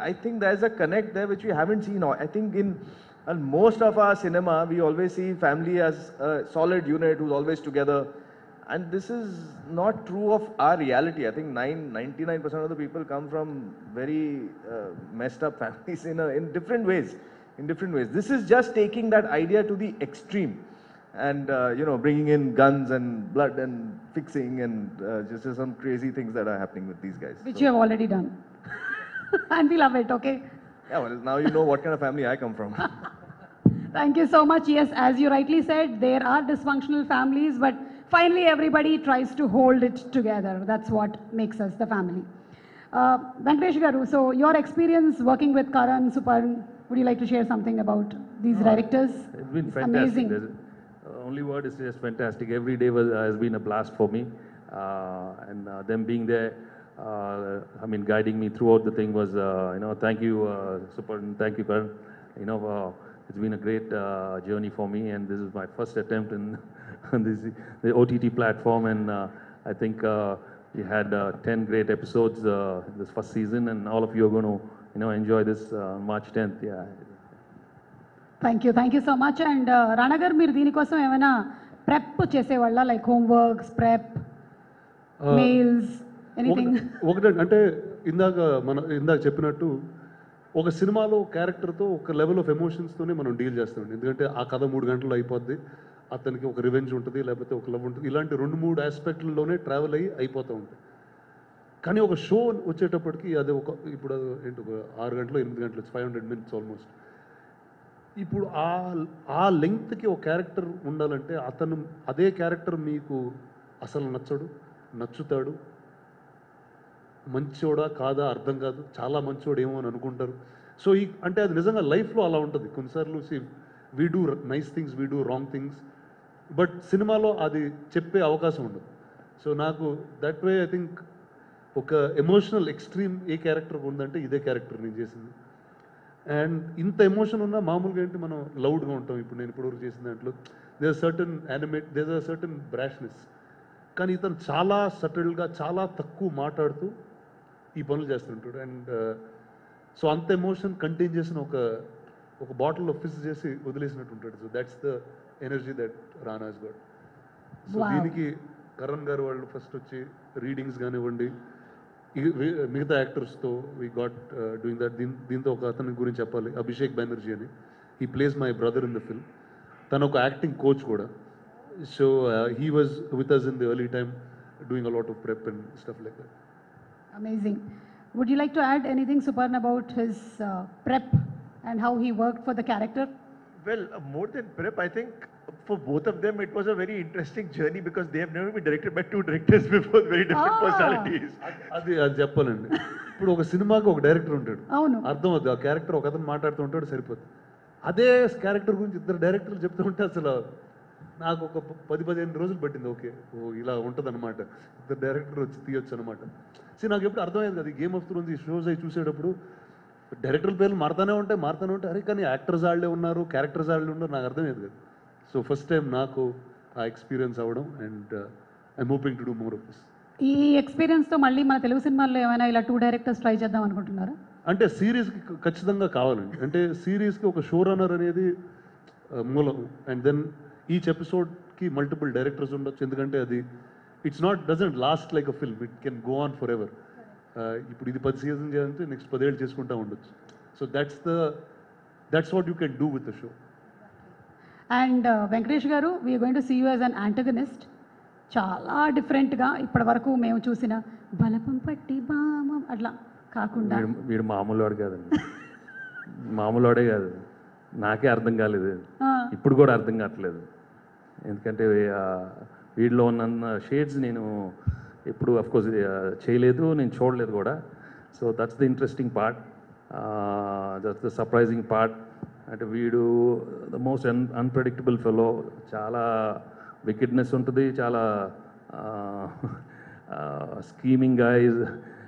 I think there's a connect there which we haven't seen. I think in most of our cinema, we always see family as a solid unit who's always together. And this is not true of our reality. I think 99% of the people come from very messed up families in different ways. This is just taking that idea to the extreme. and bringing in guns and blood and fixing and just some crazy things that are happening with these guys. Which you have already done. And we love it, okay? Yeah, well, now you know what kind of family I come from. Thank you so much. Yes, as you rightly said, there are dysfunctional families, but finally everybody tries to hold it together. That's what makes us the family. Venkatesh Garu, so your experience working with Karan, Suparn, would you like to share something about these directors? It's been It's fantastic. amazing. Only word is just fantastic. Every day has been a blast for me. And them being there, guiding me throughout the thing was, thank you, Suparn, thank you, Karan. It's been a great journey for me, and this is my first attempt in the OTT platform, and I think we had 10 great episodes this first season, and all of you are going to enjoy this on March 10th. Yeah. Thank you so much. And Rana garu, మీరు దీనికోసం ఏమైనా prep చేసేవాళ్ళ, like homeworks, prep, mails, anything? ఒకటే అంటే ఇందాక చెప్పినట్టు ఒక సినిమాలో క్యారెక్టర్తో ఒక లెవెల్ ఆఫ్ ఎమోషన్స్తోనే మనం డీల్ చేస్తామండి. ఎందుకంటే ఆ కథ 3 గంటలు అయిపోద్ది, అతనికి ఒక రివెంజ్ ఉంటుంది, లేకపోతే ఒక లవ్ ఉంటుంది, ఇలాంటి 2-3 ఆస్పెక్ట్లలోనే ట్రావెల్ అయిపోతూ ఉంటాయి. కానీ ఒక షో వచ్చేటప్పటికి అది ఇప్పుడు ఏంటి, ఒక 6 గంటలు 8 గంటలు, 500 minutes ఆల్మోస్ట్. ఇప్పుడు ఆ లెంగ్త్కి ఒక క్యారెక్టర్ ఉండాలంటే అదే క్యారెక్టర్ మీకు అసలు నచ్చుతాడు, మంచోడా కాదా అర్థం కాదు, చాలా మంచోడు ఏమో అని అనుకుంటారు. సో అంటే అది నిజంగా లైఫ్లో అలా ఉంటుంది. కొన్నిసార్లు we do nice things, we do wrong things, but సినిమాలో అది చెప్పే అవకాశం ఉండదు. సో నాకు దట్ వే ఐ థింక్ ఒక ఎమోషనల్ ఎక్స్ట్రీమ్ ఏ క్యారెక్టర్ ఉందంటే ఇదే క్యారెక్టర్ నేను చేసింది. అండ్ ఇంత ఎమోషన్ ఉన్నా మామూలుగా ఏంటి మనం లౌడ్గా ఉంటాం. ఇప్పుడు నేను ఇప్పటివరకు చేసిన దాంట్లో దేర్ సర్టన్ బ్రాష్నెస్, కానీ ఇతను చాలా సటిల్గా చాలా తక్కువ మాట్లాడుతూ ఈ పనులు చేస్తుంటాడు. అండ్ సో అంత ఎమోషన్ కంటైన్ చేసిన ఒక బాటిల్లో ఫిక్స్ చేసి వదిలేసినట్టు ఉంటాడు. So that's the energy that Rana has got. So దీనికి కరణ్ గారు వాళ్ళు ఫస్ట్ వచ్చి రీడింగ్స్ కానివ్వండి, మిగతా యాక్టర్స్తో వీ గాట్ డూయింగ్ దట్. దీంతో ఒక అతని గురించి చెప్పాలి, అభిషేక్ బెనర్జీ అని. He plays my brother in the film. తను ఒక యాక్టింగ్ కోచ్ కూడా. So he was with us in the early time doing a lot of prep and stuff like that. Amazing. Would you like to add anything, Suparn, about his prep and how he worked for the character? Well, more than prep, I think for both of them it was a very interesting journey because they have never been directed by 2 directors before, very different personalities. అది చెప్పాలండి. ఇప్పుడు ఒక సినిమాకి ఒక director ఉంటాడు, అవును, అర్థం అవుతుంది. ఆ క్యారెక్టర్ ఒక అతను మాట్లాడుతూ ఉంటాడు, సరిపోతుంది. అదే క్యారెక్టర్ గురించి 2 డైరెక్టర్లు చెప్తూ ఉంటే అసలు నాకు ఒక 10-15 రోజులు పట్టింది. ఓకే, ఇలా ఉంటుంది అనమాట, 2 డైరెక్టర్ వచ్చి తీయొచ్చు అనమాట. నాకు ఎప్పుడు అర్థమయ్యేది కదా, గేమ్ ఆఫ్ థ్రోన్స్ ఈ షోస్ అవి చూసేటప్పుడు డైరెక్టర్ల పేర్లు మారుతూనే ఉంటాయి, అరే కానీ యాక్టర్స్ వాళ్ళే ఉన్నారు, క్యారెక్టర్స్ వాళ్ళే ఉన్నారు, నాకు అర్థమయ్యేది కదా. సో ఫస్ట్ టైం నాకు ఆ ఎక్స్పీరియన్స్ అవ్వడం, and I'm hoping to do more of this. ఈ ఎక్స్పీరియన్స్తో మళ్ళీ మన తెలుగు సినిమాల్లో ఏమైనా ఇలా 2 డైరెక్టర్స్ ట్రై చేద్దాం అనుకుంటున్నారా? అంటే సిరీస్కి ఖచ్చితంగా కావాలండి. అంటే సిరీస్కి ఒక షో రన్నర్ అనేది మూలం, అండ్ దెన్ ఈచ్ ఎపిసోడ్కి మల్టిపుల్ డైరెక్టర్స్ ఉండొచ్చు. ఎందుకంటే అది doesn't last like a film, it can go on forever. ఇప్పుడు ఇది 10 సీజన్ చేయాలంటే నెక్స్ట్ 10 ఏళ్ళు చేసుకుంటూ ఉండొచ్చు. So that's what you can do with the show. And Venkatesh garu, we're going to see you as an antagonist. చాలా డిఫరెంట్గా ఇప్పటి వరకు మేము చూసిన బలపం పట్టి బామం అట్లా కాకుండా వీడు మామూలువాడు కాదండి, మామూలువాడే కాదు. నాకే అర్థం కాలేదు, ఇప్పుడు కూడా అర్థం కావట్లేదు. ఎందుకంటే వీడిలో ఉన్న షేడ్స్ నేను ఎప్పుడు అఫ్కోర్స్ చేయలేదు, నేను చూడలేదు కూడా. So that's the interesting part, that's the surprising part. అంటే వీడు ద మోస్ట్ అన్ప్రెడిక్టబుల్ ఫెలో, చాలా వికెడ్నెస్ ఉంటుంది, చాలా scheming guys,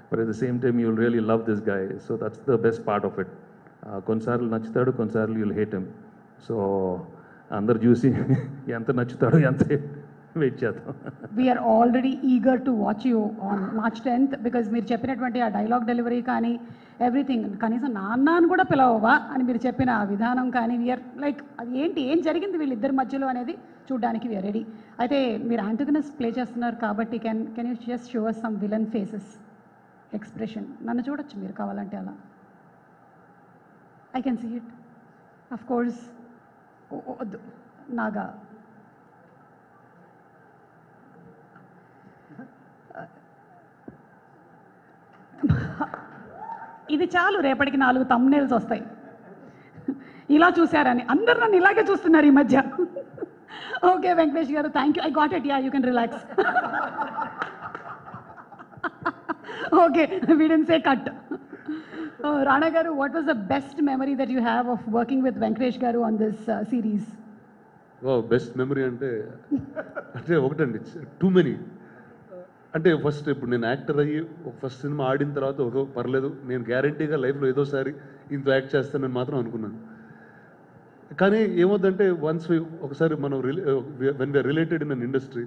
but at the same time you will really love this guy. So that's the best part of it. కొన్నిసార్లు నచ్చుతాడు, కొన్నిసార్లు you'll hate him. So అందరు చూసి ఎంత నచ్చుతాడు ఎంత వెయిట్ చేద్దాం. We are already eager to watch you on March 10th because మీరు చెప్పినటువంటి ఆ డైలాగ్ డెలివరీ కానీ ఎవ్రీథింగ్, కనీసం నాన్న అని కూడా పిలవవా అని మీరు చెప్పిన ఆ విధానం కానీ, వీఆర్ లైక్ అది ఏం జరిగింది వీళ్ళిద్దరి మధ్యలో అనేది చూడడానికి వీఆర్ రెడీ. అయితే మీరు యాంటగనిస్ట్ ప్లే చేస్తున్నారు కాబట్టి can you just show us some villain faces expression? నన్ను చూడొచ్చు మీరు కావాలంటే అలా. I can see it. Of course Naga ఇది చాలు, రేపటికి 4 thumbnails వస్తాయి. ఇలా చూసారని అందరు నన్ను ఇలాగే చూస్తున్నారు ఈ మధ్య. ఓకే వెంకటేష్ గారు, thank you. I got it, yeah you can relax. Okay, we didn't say cut. Rana garu, what was the best memory that you have of working with Venkatesh garu on this series? Best memory అంటే ఒకటండి, too many. అంటే first ఇప్పుడు నేను actor అయ్యి ఒక first cinema ఆడిన తర్వాత ఒక పర్లేదు, నేను గ్యారంటీగా లైఫ్లో ఏదోసారి ఇంత యాక్ట్ చేస్తానని మాత్రం అనుకున్నాను. కానీ ఏమవుతుందంటే ఒకసారి మనం when we are related in an industry,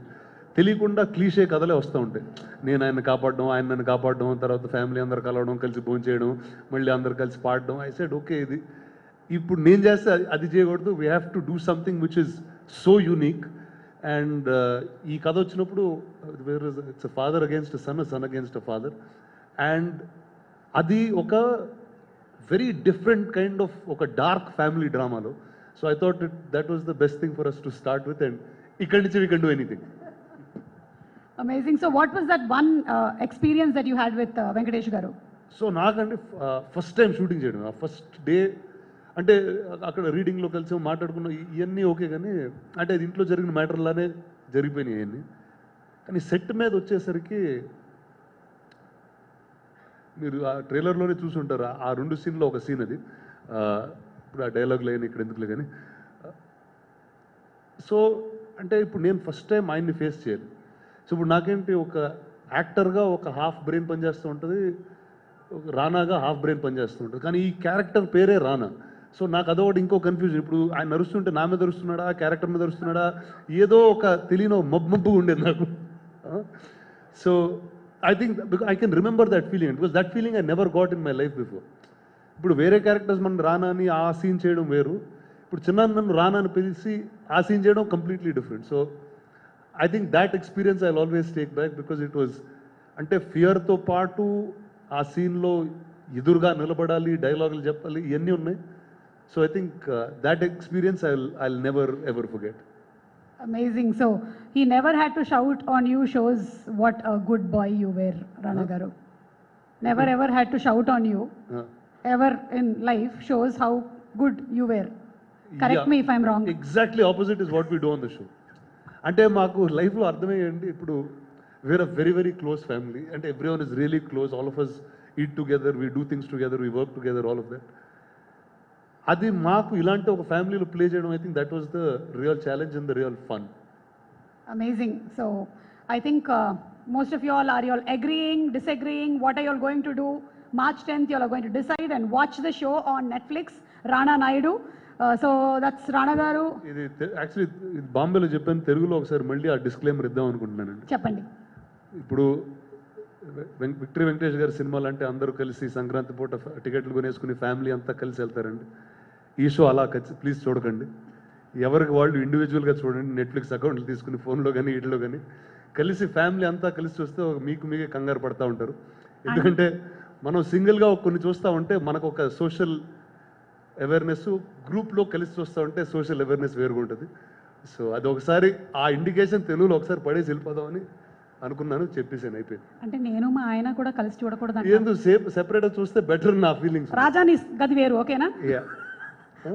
తెలియకుండా క్లీషే కథలే వస్తూ ఉంటాయి. నేను ఆయన కాపాడడం, ఆయన నన్ను కాపాడడం, తర్వాత ఫ్యామిలీ అందరు కలవడం, కలిసి భోజనం చేయడం, మళ్ళీ అందరు కలిసి పాడడం. ఐ సెడ్ ఓకే, ఇది ఇప్పుడు నేను చేస్తే అది చేయకూడదు. We have to do something which is so unique. And ఈ కథ వచ్చినప్పుడు it's father against son, son against a father, and అది ఒక వెరీ డిఫరెంట్ కైండ్ ఆఫ్ ఒక డార్క్ ఫ్యామిలీ డ్రామాలో. So I thought that was the best thing for us to start with, and ఇక్కడి నుంచి we can do anything. Amazing. So what was that one experience that you had with Venkatesh garu? So నాకంటే first time shooting చేయడం, ఆ first day అంటే అక్కడ రీడింగ్లో కలిసి మాట్లాడుకున్న ఇవన్నీ ఓకే, కానీ అంటే అది ఇంట్లో జరిగిన మ్యాటర్లానే జరిగిపోయినాయి ఇవన్నీ. కానీ సెట్ మీద వచ్చేసరికి మీరు ఆ ట్రైలర్లోనే చూసుంటారు, ఆ 2 సీన్లో ఒక సీన్ అది. ఇప్పుడు ఆ డైలాగ్ లేని ఇక్కడ ఎందుకులే కానీ. సో అంటే ఇప్పుడు నేను ఫస్ట్ టైం ఆయన్ని ఫేస్ చేయాలి. సో ఇప్పుడు నాకేంటి, ఒక యాక్టర్గా ఒక హాఫ్ బ్రెయిన్ పనిచేస్తూ ఉంటుంది, రానాగా హాఫ్ బ్రెయిన్ పనిచేస్తూ ఉంటుంది. కానీ ఈ క్యారెక్టర్ పేరే రానా. సో నాకు అదొకటి ఇంకో కన్ఫ్యూజన్. ఇప్పుడు ఆయన నరుస్తుంటే నా మీద నరుస్తున్నాడా, క్యారెక్టర్ మీద నరుస్తున్నాడా, ఏదో ఒక తెలియని మబ్బు ఉండేది నాకు. So I think I can remember that feeling, because that feeling I never got in my life before. ఇప్పుడు వేరే క్యారెక్టర్స్ మనం రానాని ఆ సీన్ చేయడం వేరు, ఇప్పుడు చిన్న నన్ను రానాని పిలిచి ఆ సీన్ చేయడం completely different. So I think that experience I'll always take back, because it was అంటే ఫియర్తో పాటు ఆ సీన్లో ఎదురుగా నిలబడాలి, డైలాగులు చెప్పాలి, ఇవన్నీ ఉన్నాయి. So I think that experience I'll never ever forget. Amazing. So he never had to shout on you, shows what a good boy you were, Rana garu. Never ever had to shout on you ever in life, shows how good you were. Correct me if I'm wrong. Exactly opposite is what we do on the show. అంటే మాకు లైఫ్లో అర్థమయ్యండి, ఇప్పుడు we're a very very close family, అంటే everyone is really close, all of us eat together, we do things together, we work together, all of that. అది మాకు ఇలాంటి ఒక ఫ్యామిలీలో ప్లే చేయడం, I think that was the real challenge and the real fun. Amazing. So I think most of you all are agreeing, disagreeing, what are you all going to do? March 10th you all are going to decide and watch the show on Netflix, Rana Naidu. So that's Rana గారు. ఇది actually బాంబేలో చెప్పాను, తెలుగులో ఒకసారి మళ్ళీ ఆ disclaimer ఇద్దాం అనుకుంటున్నానండి. చెప్పండి. ఇప్పుడు విక్టరీ వెంకటేష్ గారి సినిమాలు అంటే అందరూ కలిసి సంక్రాంతి పూట టికెట్లు కొనేసుకుని ఫ్యామిలీ అంతా కలిసి వెళ్తారండి. ఈ షో అలా ప్లీజ్ చూడకండి, ఎవరికి వాళ్ళు ఇండివిజువల్గా చూడండి. నెట్ఫ్లిక్స్ అకౌంట్లు తీసుకుని ఫోన్లో కానీ వీటిలో కానీ కలిసి ఫ్యామిలీ అంతా కలిసి చూస్తే మీకే కంగారు పడతా ఉంటారు. ఎందుకంటే మనం సింగిల్గా కొన్ని చూస్తూ ఉంటే మనకు ఒక సోషల్ అవేర్నెస్, గ్రూప్లో కలిసి చూస్తూ ఉంటే సోషల్ అవేర్నెస్ వేరుగా ఉంటుంది. సో అది ఒకసారి ఆ ఇండికేషన్ తెలుగులో ఒకసారి పడేసి వెళ్ళిపోదామని అనుకున్నాను, చెప్పేసాను, అయిపోయింది. అంటే నేను మా ఆయన కూడా కలిసి చూడకూడదు, ఎందుకు సెపరేట్గా చూస్తే బెటర్ నా ఫీలింగ్స్. రాజాని గది వేరు, ఓకేనా?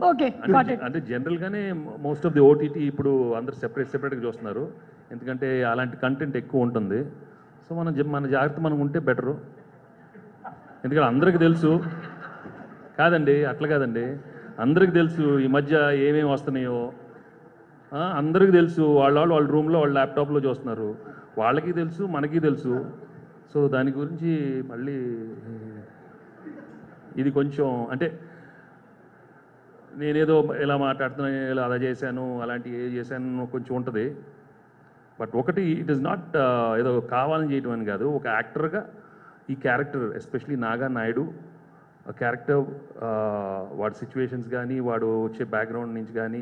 ఓకే. అంటే జనరల్గానే మోస్ట్ ఆఫ్ ది ఓటీటీ ఇప్పుడు అందరు సెపరేట్గా చూస్తున్నారు, ఎందుకంటే అలాంటి కంటెంట్ ఎక్కువ ఉంటుంది. సో మన జాగ్రత్త మనం ఉంటే బెటరు, ఎందుకంటే అందరికీ తెలుసు కాదండి, అట్లా కాదండి, అందరికి తెలుసు ఈ మధ్య ఏమేమి వస్తున్నాయో, అందరికీ తెలుసు. వాళ్ళ రూమ్లో వాళ్ళ ల్యాప్టాప్లో చూస్తున్నారు, వాళ్ళకి తెలుసు, మనకి తెలుసు. సో దాని గురించి మళ్ళీ ఇది కొంచెం అంటే నేనేదో ఇలా మాట్లాడుతున్నాను, ఇలా అలా చేశాను, అలాంటి ఏ చేశాను కొంచెం ఉంటుంది. బట్ ఒకటి, ఇట్ ఈస్ నాట్ ఏదో కావాలని చేయటం అని కాదు. ఒక యాక్టర్గా ఈ character, especially Naga Naidu character, వాడి సిచ్యువేషన్స్ కానీ, వాడు వచ్చే బ్యాక్గ్రౌండ్ నుంచి కానీ,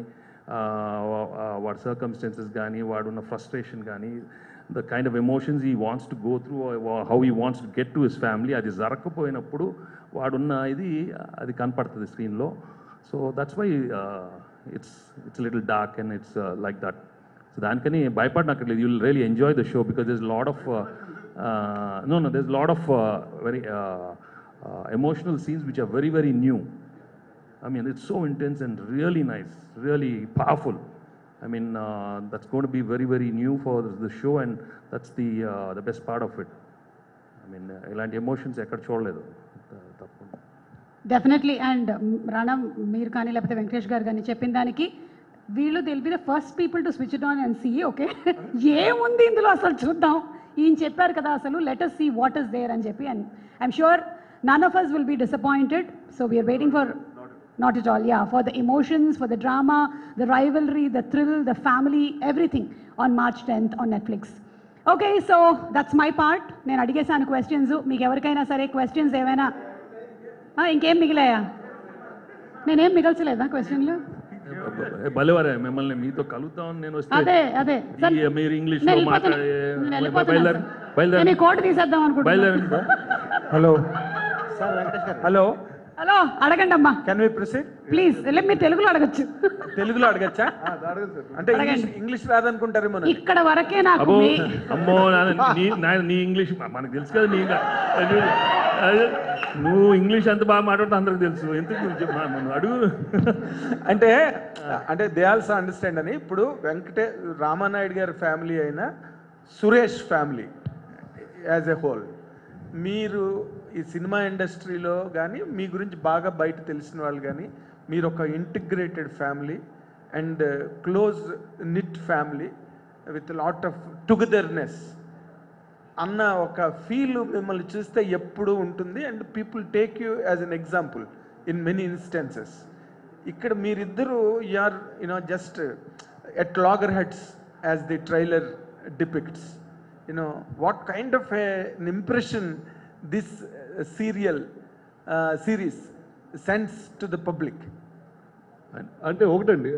వాడి సర్కమ్స్టెన్సెస్ కానీ, వాడున్న ఫ్రస్ట్రేషన్ కానీ, the kind of emotions he wants to go through, how he wants to get to his family, అది జరగకపోయినప్పుడు వాడున్న అది కనపడుతుంది స్క్రీన్లో. So that's why it's little dark and it's like that. So దానికని భయపడనక్కర్లేదు, you will really enjoy the show, because there's a lot of there's a lot of very emotional scenes which are very, very new. I mean, it's so intense and really nice, really powerful. I mean, that's going to be very, very new for the show, and that's the best part of it. I mean, ఇలాంటి emotions ఎక్కడ చూడలేదు తప్పకుండా. Definitely. And రానా మీరు కానీ లేకపోతే వెంకటేష్ గారు కానీ చెప్పిన దానికి వీళ్ళు they'll be the first people to switch it on and see okay ఏముంది ఇందులో అసలు చూద్దాం. ఈయన చెప్పారు కదా అసలు let us see what is there అని చెప్పి, and I'm sure none of us will be disappointed. So we are waiting for, not at all, yeah, for the emotions, for the drama, the rivalry, the thrill, the family, everything on March 10th on Netflix. Okay, so that's my part. నేను అడిగేసాను questions. మీకు ఎవరికైనా సరే questions ఏమైనా ఇంకేం మిగిలాయా? నేనేం మిగల్చలేదా క్వశ్చన్లు? భలేవారే మిమ్మల్ని మీతో కలుద్దామని నేను వస్తే అదే మీరు ఇంగ్లీష్లో మాట్లాడే కోట్ తీసేద్దాం అనుకుంటున్నా. హలో హలో అడగండి అమ్మా. Can we proceed please? మీరు తెలుగులో అడగచ్చు. తెలుగులో అడగచ్చా? అంటే ఇంగ్లీష్ రాదనుకుంటారేమో. ఇక్కడ వరకే నాకు. అమ్మో నీ ఇంగ్లీష్ మనకు తెలుసు కదా. నువ్వు ఇంగ్లీష్ ఎంత బాగా మాట్లాడుతూ అందరికి తెలుసు. ఎందుకు అడుగు. అంటే దే ఆల్సో అండర్స్టాండ్ అని. ఇప్పుడు రామానాయుడు గారి ఫ్యామిలీ అయినా Suresh family as a whole, మీరు ఈ సినిమా ఇండస్ట్రీలో కానీ మీ గురించి బాగా బయట తెలిసిన వాళ్ళు కానీ మీరు ఒక integrated family and close knit family with lot of togetherness అన్న ఒక ఫీల్ మిమ్మల్ని చూస్తే ఎప్పుడూ ఉంటుంది. And people take you as an example in many instances. ఇక్కడ మీరిద్దరూ you are just at loggerheads as the trailer depicts. what kind of an impression this series sends to the public? అంటే ఒకటండి,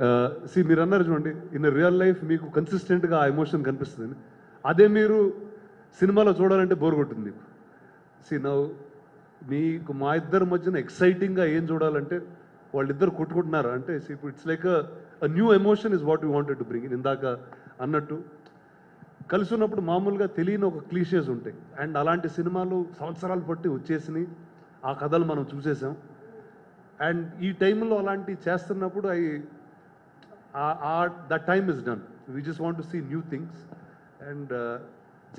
మీరు అన్నారు చూడండి, ఇన్ రియల్ లైఫ్ మీకు కన్సిస్టెంట్గా ఆ ఎమోషన్ కనిపిస్తుంది. అదే మీరు సినిమాలో చూడాలంటే బోర్ కొట్టింది మీకు. మీకు మా ఇద్దరి మధ్యన ఎక్సైటింగ్గా ఏం చూడాలంటే వాళ్ళిద్దరు కొట్టుకుంటున్నారు అంటే ఇప్పుడు it's like a new emotion is what you wanted to bring. ఇందాక అన్నట్టు కలిసి ఉన్నప్పుడు మామూలుగా తెలియని ఒక క్లీషేస్ ఉంటాయి, అండ్ అలాంటి సినిమాలు సంవత్సరాలు పట్టి వచ్చేసినాయి. ఆ కథలు మనం చూసేసాం. అండ్ ఈ టైంలో అలాంటి చేస్తున్నప్పుడు that time is done. We just want to see new things. And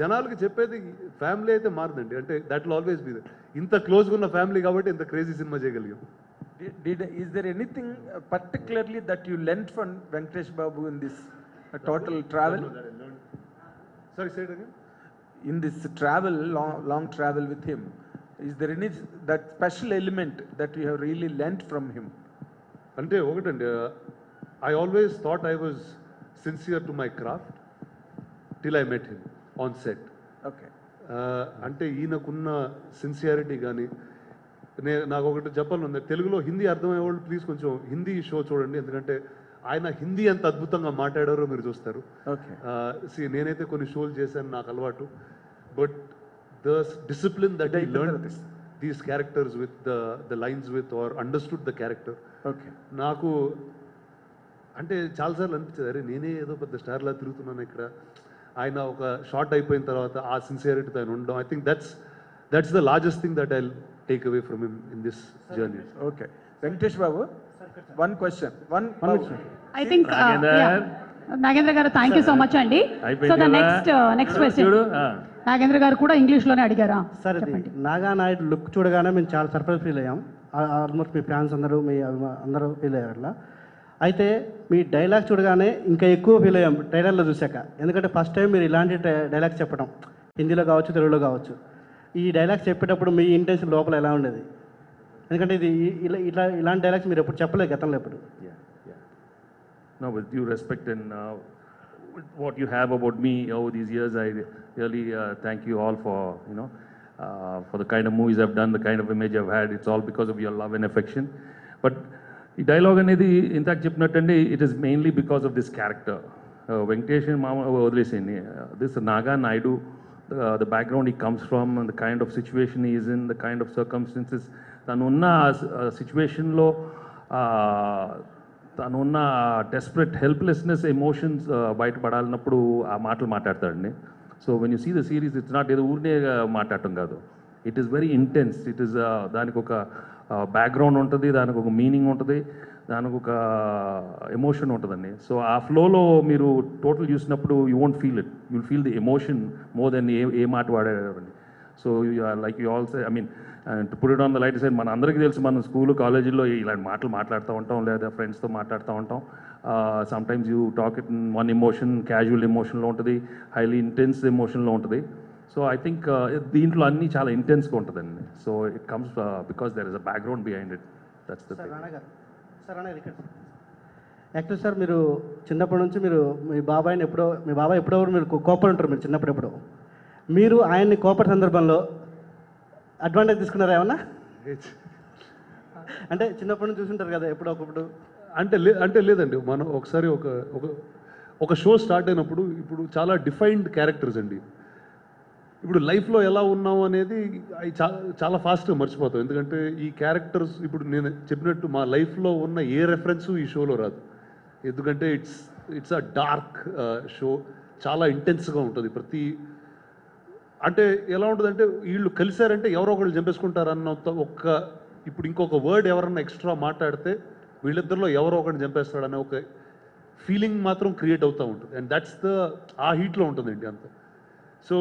జనాలకి చెప్పేది ఫ్యామిలీ అయితే మారుదండి. అంటే that will always be that. ఇంత క్లోజ్గా ఉన్న ఫ్యామిలీ కాబట్టి ఇంత క్రేజీ సినిమా చేయగలిగాం. Is there anything particularly that you learnt from Venkatesh Babu in this total travel? Sorry, say it again. In this travel, long travel with him, is there any that special element that you have really learnt from him? అంటే ఒకటండి, I always thought I was sincere to my craft till I met him on set. Okay. అంటే ఈయనకున్న sincerity కానీ నాకు ఒకటి చెప్పాలనుంది. తెలుగులో హిందీ అర్థమయ్యే వాళ్ళు please కొంచెం హిందీ షో చూడండి, ఎందుకంటే ఆయన హిందీ ఎంత అద్భుతంగా మాట్లాడారో మీరు చూస్తారు. నేనైతే కొన్ని షోలు చేశాను, నాకు అలవాటు. But the discipline that I learn these characters with the lines with are understood the character. నాకు అంటే చాలాసార్లు అనిపించేది, అరే నేనే ఏదో పెద్ద స్టార్లా తిరుగుతున్నాను ఇక్కడ. ఆయన ఒక షార్ట్ అయిపోయిన తర్వాత ఆ సిన్సియారిటీతో ఆయన ఉండడం, I think that's the largest thing that I take away from him in this journey. Okay. Venkatesh Babu, one question. I think, Nagendra garu, thank you so much andi. So the next question. Nagendra garu kuda English lone adigara. Sir, Naga Naidu look చూడగానే మేము చాలా surprise feel అయ్యాం. Almost మీ fans అందరూ అందరూ feel అయ్యారు అట్లా. అయితే మీ dialogue చూడగానే ఇంకా ఎక్కువ ఫీల్ అయ్యాం ట్రైలర్లో చూశాక. ఎందుకంటే ఫస్ట్ టైం మీరు ఇలాంటి డైలాగ్స్ చెప్పడం, హిందీలో కావచ్చు, తెలుగులో కావచ్చు. ఈ డైలాగ్స్ చెప్పేటప్పుడు మీ ఇంటెన్షన్ లోపల ఎలా ఉండేది? ఎందుకంటే ఇది ఇలాంటి డైలాగ్స్ మీరు ఎప్పుడు చెప్పలేదు గతంలో ఎప్పుడు. Now with due respect and what you have about me over these years, I really thank you all for for the kind of movies I've done, the kind of image I've had. It's all because of your love and affection. But ఈ dialogue అనేది ఇంతకు చెప్పినట్టండి, it is mainly because of this character. Venkatesh మామ వదిలేసింది. This Naga Naidu, the background he comes from and the kind of situation he is in, the kind of circumstances, tanuన్న situationలో tanuన్న desperate helplessness emotions బయటపడాలన్నప్పుడు ఆ మాటలు మాట్లాడతాడండి. So when you see the series, it's not ఏదో ఊరినే మాట్లాడటం కాదు. It is very intense. It is దానికి ఒక బ్యాక్గ్రౌండ్ ఉంటుంది, దానికి ఒక మీనింగ్ ఉంటుంది, దానికి ఒక ఎమోషన్ ఉంటుందండి. సో ఆ ఫ్లోలో మీరు టోటల్ చూసినప్పుడు you won't feel it, you'll feel the emotion more than ఏ మాట వాడారండి. So like you also I mean to put it on the light side, మన అందరికీ తెలుసు మనం స్కూల్ కాలేజీలో ఇలాంటి మాటలు మాట్లాడుతూ ఉంటాం, లేదా ఫ్రెండ్స్తో మాట్లాడుతూ ఉంటాం. Sometimes you talk it one emotion, casual ఎమోషన్లో ఉంటుంది, హైలీ ఇంటెన్స్ ఎమోషన్లో ఉంటుంది. సో ఐ థింక్ దీంట్లో అన్నీ చాలా ఇంటెన్స్గా ఉంటుందండి. So it comes because there is a background behind it. That's the thing. Actual sir, మీరు చిన్నప్పటి నుంచి మీరు మీ బాబాయ్ ఎప్పుడో మీరు కోపడి ఉంటారు. మీరు చిన్నప్పుడు ఎప్పుడో మీరు ఆయన్ని కోపడి సందర్భంలో అడ్వాంటేజ్ తీసుకున్నారా ఏమన్నా? అంటే చిన్నప్పటి నుంచి చూసుంటారు కదా ఎప్పుడో ఒకప్పుడు. అంటే లేదండి, మనం ఒకసారి ఒక షో స్టార్ట్ అయినప్పుడు ఇప్పుడు చాలా డిఫైన్డ్ క్యారెక్టర్స్ అండి. ఇప్పుడు లైఫ్లో ఎలా ఉన్నాం అనేది అవి చాలా ఫాస్ట్గా మర్చిపోతాం. ఎందుకంటే ఈ క్యారెక్టర్స్ ఇప్పుడు నేను చెప్పినట్టు మా లైఫ్లో ఉన్న ఏ రెఫరెన్సు ఈ షోలో రాదు. ఎందుకంటే ఇట్స్ అ డార్క్ షో, చాలా ఇంటెన్స్గా ఉంటుంది. అంటే ఎలా ఉంటుందంటే వీళ్ళు కలిశారంటే ఎవరో ఒకళ్ళు చంపేసుకుంటారన్న ఇప్పుడు ఇంకొక వర్డ్ ఎవరన్నా ఎక్స్ట్రా మాట్లాడితే వీళ్ళిద్దరిలో ఎవరో ఒకరిని చంపేస్తాడనే ఒక ఫీలింగ్ మాత్రం క్రియేట్ అవుతూ ఉంటుంది. అండ్ దట్స్ ఆ హీట్లో ఉంటుందండి అంత. So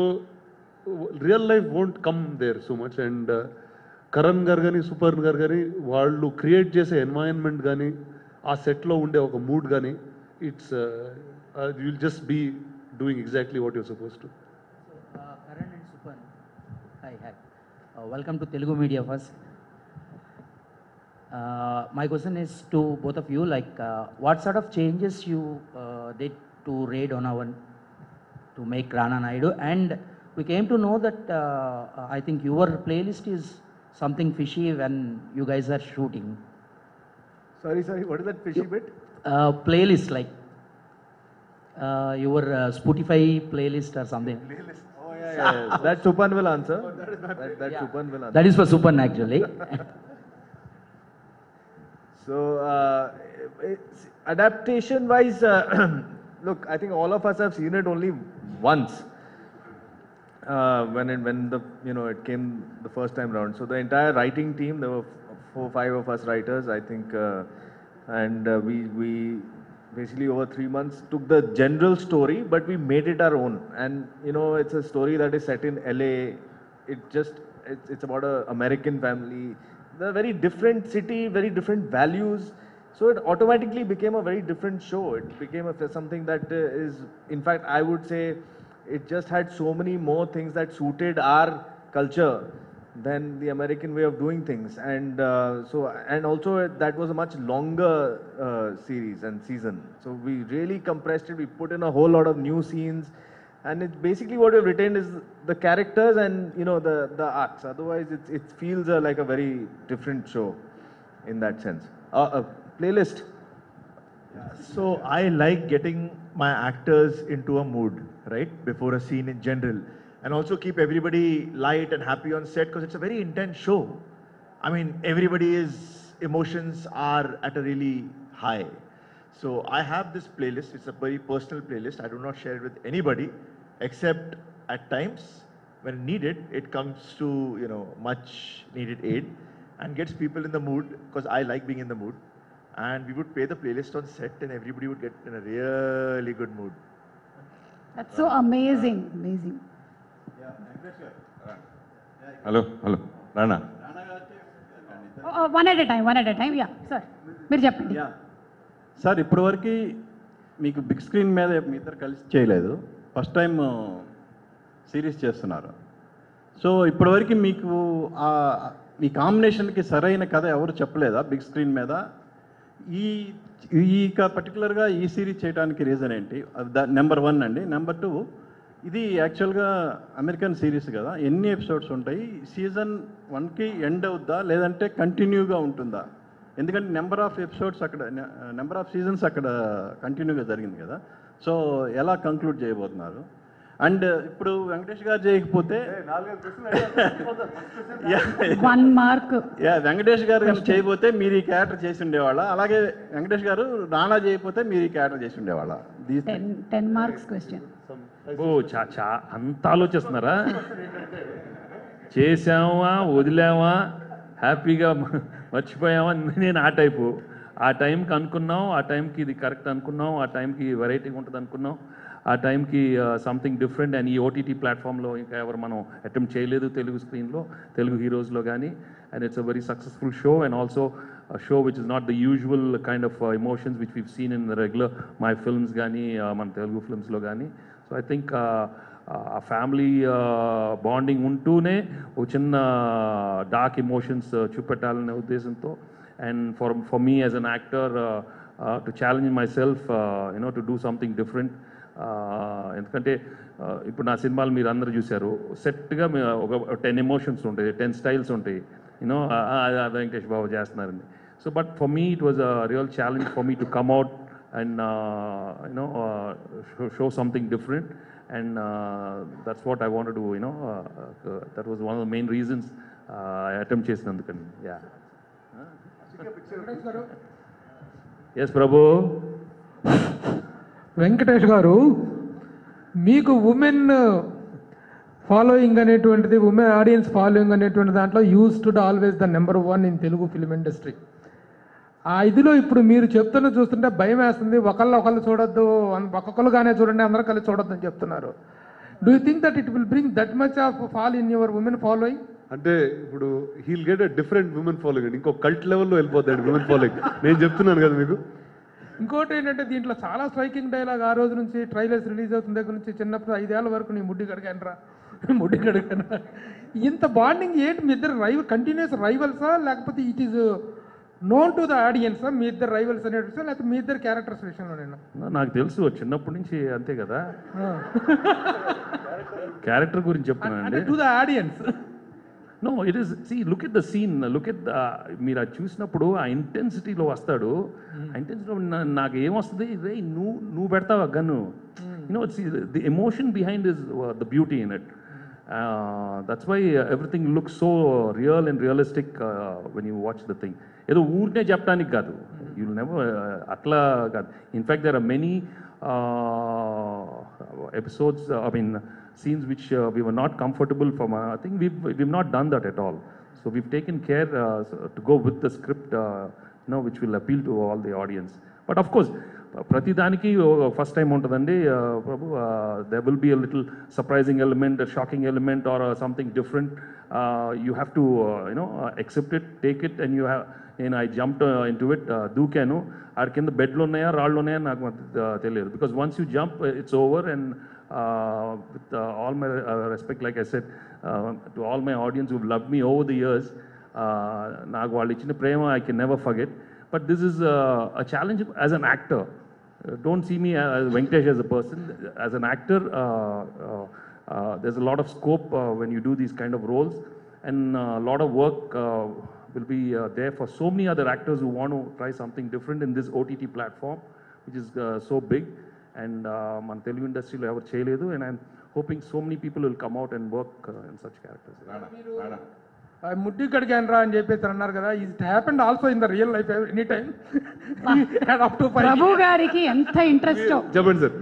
real life won't come there so much. And Karan garu కానీ సూపర్ గారు కానీ వాళ్ళు క్రియేట్ చేసే ఎన్వైరన్మెంట్ కానీ ఆ సెట్లో ఉండే ఒక మూడ్ కానీ it's will just be doing exactly what you're suppose to. Karan and Supan, hi. Welcome to Telugu Media First. My question is to both of you, like what sort of changes you did to Raid on our to make Rana Naidu, and we came to know that I think your playlist is something fishy when you guys are shooting. Sorry, what is that fishy bit? Playlist, like your Spotify playlist or something. Playlist. Oh yeah. That Supan will answer. That Yeah. Supan will answer. That is for Supan actually. So adaptation wise, look, I think all of us have seen it only once. When it came the first time round. So the entire writing team, there were 4-5 of us writers, I think, and we basically over 3 months took the general story, but we made it our own. And it's a story that is set in LA. It's about an American family. They're a very different city, very different values. So it automatically became a very different show. It became something that is, in fact, I would say, it just had so many more things that suited our culture than the American way of doing things. And also that was a much longer series and season. So we really compressed it. We put in a whole lot of new scenes, and it's basically what we've retained is the characters and the arcs. Otherwise, it feels like a very different show in that sense. Playlist. So I like getting my actors into a mood, right, before a scene in general, and also keep everybody light and happy on set because it's a very intense show. I mean, everybody's emotions are at a really high. So I have this playlist. It's a very personal playlist. I do not share it with anybody except at times when needed. It comes to much needed aid and gets people in the mood because I like being in the mood. And we would play the playlist on set and everybody would get in a really good mood. That's so amazing. Hello, Rana. One at a time. Yeah, sir. మీరు చెప్పండి. Sir, ఇప్పటివరకు మీకు big screen మీద మీ ఇద్దరు కలిసి చేయలేదు, first time series చేస్తున్నారు. So ఇప్పటివరకు మీకు ఈ కాంబినేషన్కి సరైన కథ ఎవరు చెప్పలేదా బిగ్ స్క్రీన్ మీద? ఈ పర్టికులర్గా ఈ సిరీస్ చేయడానికి రీజన్ ఏంటి? నెంబర్ 1 అండి. నెంబర్ 2, ఇది యాక్చువల్గా అమెరికన్ సిరీస్ కదా, ఎన్ని ఎపిసోడ్స్ ఉంటాయి? సీజన్ 1కి ఎండ్ అవుద్దా లేదంటే కంటిన్యూగా ఉంటుందా? ఎందుకంటే నెంబర్ ఆఫ్ ఎపిసోడ్స్ అక్కడ, నెంబర్ ఆఫ్ సీజన్స్ అక్కడ కంటిన్యూగా జరిగింది కదా. సో ఎలా కంక్లూడ్ చేయబోతున్నారు? అండ్ ఇప్పుడు వెంకటేష్ గారు చేయకపోతే వెంకటేష్ గారు చేయబోతే మీరు ఈ క్యారెక్టర్ చేసి ఉండేవాళ్ళ, అలాగే వెంకటేష్ గారు రానా చేయకపోతే మీరు ఈ క్యారెక్టర్ చేసి ఉండేవాళ్ళ? 10 marks క్వశ్చన్. అంత ఆలోచిస్తున్నారా? చేసామా వదిలామా హ్యాపీగా మర్చిపోయామా, నేను ఆ టైపు. ఆ టైంకి అనుకున్నాం, ఆ టైంకి ఇది కరెక్ట్ అనుకున్నాం, ఆ టైంకి వెరైటీగా ఉంటుంది అనుకున్నాం, ఆ టైంకి సంథింగ్ డిఫరెంట్. అండ్ ఈ ఓటీటీ ప్లాట్ఫామ్లో ఇంకా ఎవరు మనం అటెంప్ట్ చేయలేదు తెలుగు స్క్రీన్లో, తెలుగు హీరోస్లో కానీ. And it's a very successful show and also a show which is not the usual kind of emotions which we've seen in the regular my films gani man Telugu films lo gani. So I think a family bonding untune o chinna dark emotions chupettalane uddeshamtho, and for me as an actor to challenge myself to do something different. ఎందుకంటే ఇప్పుడు నా సినిమాలు మీరు అందరూ చూశారు, సెట్గా ఒక 10 emotions ఉంటాయి, 10 styles ఉంటాయి, వెంకటేష్ బాబు చేస్తున్నారండి. So but for me it was a real challenge for me to come out and show something different, and that's what I wanted to do. That was one of the main reasons I attempt చేసినందుకని. Yeah. Yes Prabhu. Venkatesh గారు, మీకు women following అనేటువంటిది, women audience following అనేటువంటి దాంట్లో used always the number 1 in Telugu film industry. ఆ ఇదిలో ఇప్పుడు మీరు చెప్తున్న చూస్తుంటే భయం వేస్తుంది. ఒకళ్ళు చూడొద్దు, ఒక్కొక్కరుగానే చూడండి, అందరూ కలిసి చూడొద్దు అని చెప్తున్నారు. Do you think that it will bring that much of fall in your women following? అంటే ఇప్పుడు heal get a different women following అండి, ఇంకో కల్ట్ లెవెల్లో వెళ్ళిపోతాడు ఉమెన్ ఫాలోయింగ్. నేను చెప్తున్నాను కదా మీకు. ఇంకోటి ఏంటంటే దీంట్లో చాలా స్ట్రైకింగ్ డైలాగ్, ఆ రోజు నుంచి ట్రైలర్స్ రిలీజ్ అవుతున్న దగ్గర నుంచి చిన్నప్పుడు 5 ఏళ్ల వరకు నీ ముడ్డి కడగనరా. ఇంత బాండింగ్ ఏంటి మీ ఇద్దరు? కంటిన్యూస్ రైవల్సా, లేకపోతే it is known to the ఆడియన్సా మీ ఇద్దరు రైవల్స్ అనేసి, లేకపోతే మీ ఇద్దరు క్యారెక్టర్స్ విషయంలో? నాకు తెలుసు చిన్నప్పటి నుంచి అంతే కదా, క్యారెక్టర్ గురించి చెప్తున్నానండి. To the audience. No it is, see look at the scene, look at మీరు అది చూసినప్పుడు ఆ ఇంటెన్సిటీలో వస్తాడు. ఆ ఇంటెన్సిటీలో నాకు ఏమొస్తుంది, రే నువ్వు పెడతావా gun, the emotion behind is the beauty in it. That's why everything look so real and realistic when you watch the thing. ఏదో ఊరినే చెప్పడానికి కాదు, యూ విల్ నెవర్ అట్లా కాదు. In fact there are many episodes, I mean scenes which we were not comfortable from. I think we've not done that at all. So we've taken care to go with the script, which will appeal to all the audience. But of course, ప్రతి దానికి first time ఉంటుందండి ప్రభు. there will be a little surprising element, a shocking element, or something different. You have to accept it, take it, and you have. I jumped into it, దూకాను. ఆడ కింద బెడ్లు ఉన్నాయా రాళ్ళు ఉన్నాయా నాకు తెలియదు, because once you jump it's over. And with all my respect, like I said, to all my audience who've loved me over the years, నాకు వాళ్ళు ఇచ్చిన ప్రేమ I can never forget. But this is a challenge as an actor. Don't see me as Venkatesh as a person. As an actor, there's a lot of scope when you do these kind of roles, and a lot of work will be there for so many other actors who want to try something different in this OTT platform, which is so big. And మన తెలుగు ఇండస్ట్రీలో ఎవరు చేయలేదు. And I'm hoping so many people will come out and work in such characters. ముడ్డి కడిగానరా అని చెప్పేసి అన్నారు కదా, it happened also in the real life any time. Prabhu గారికి ఎంత ఇంట్రెస్ట్ చెప్పండి సార్.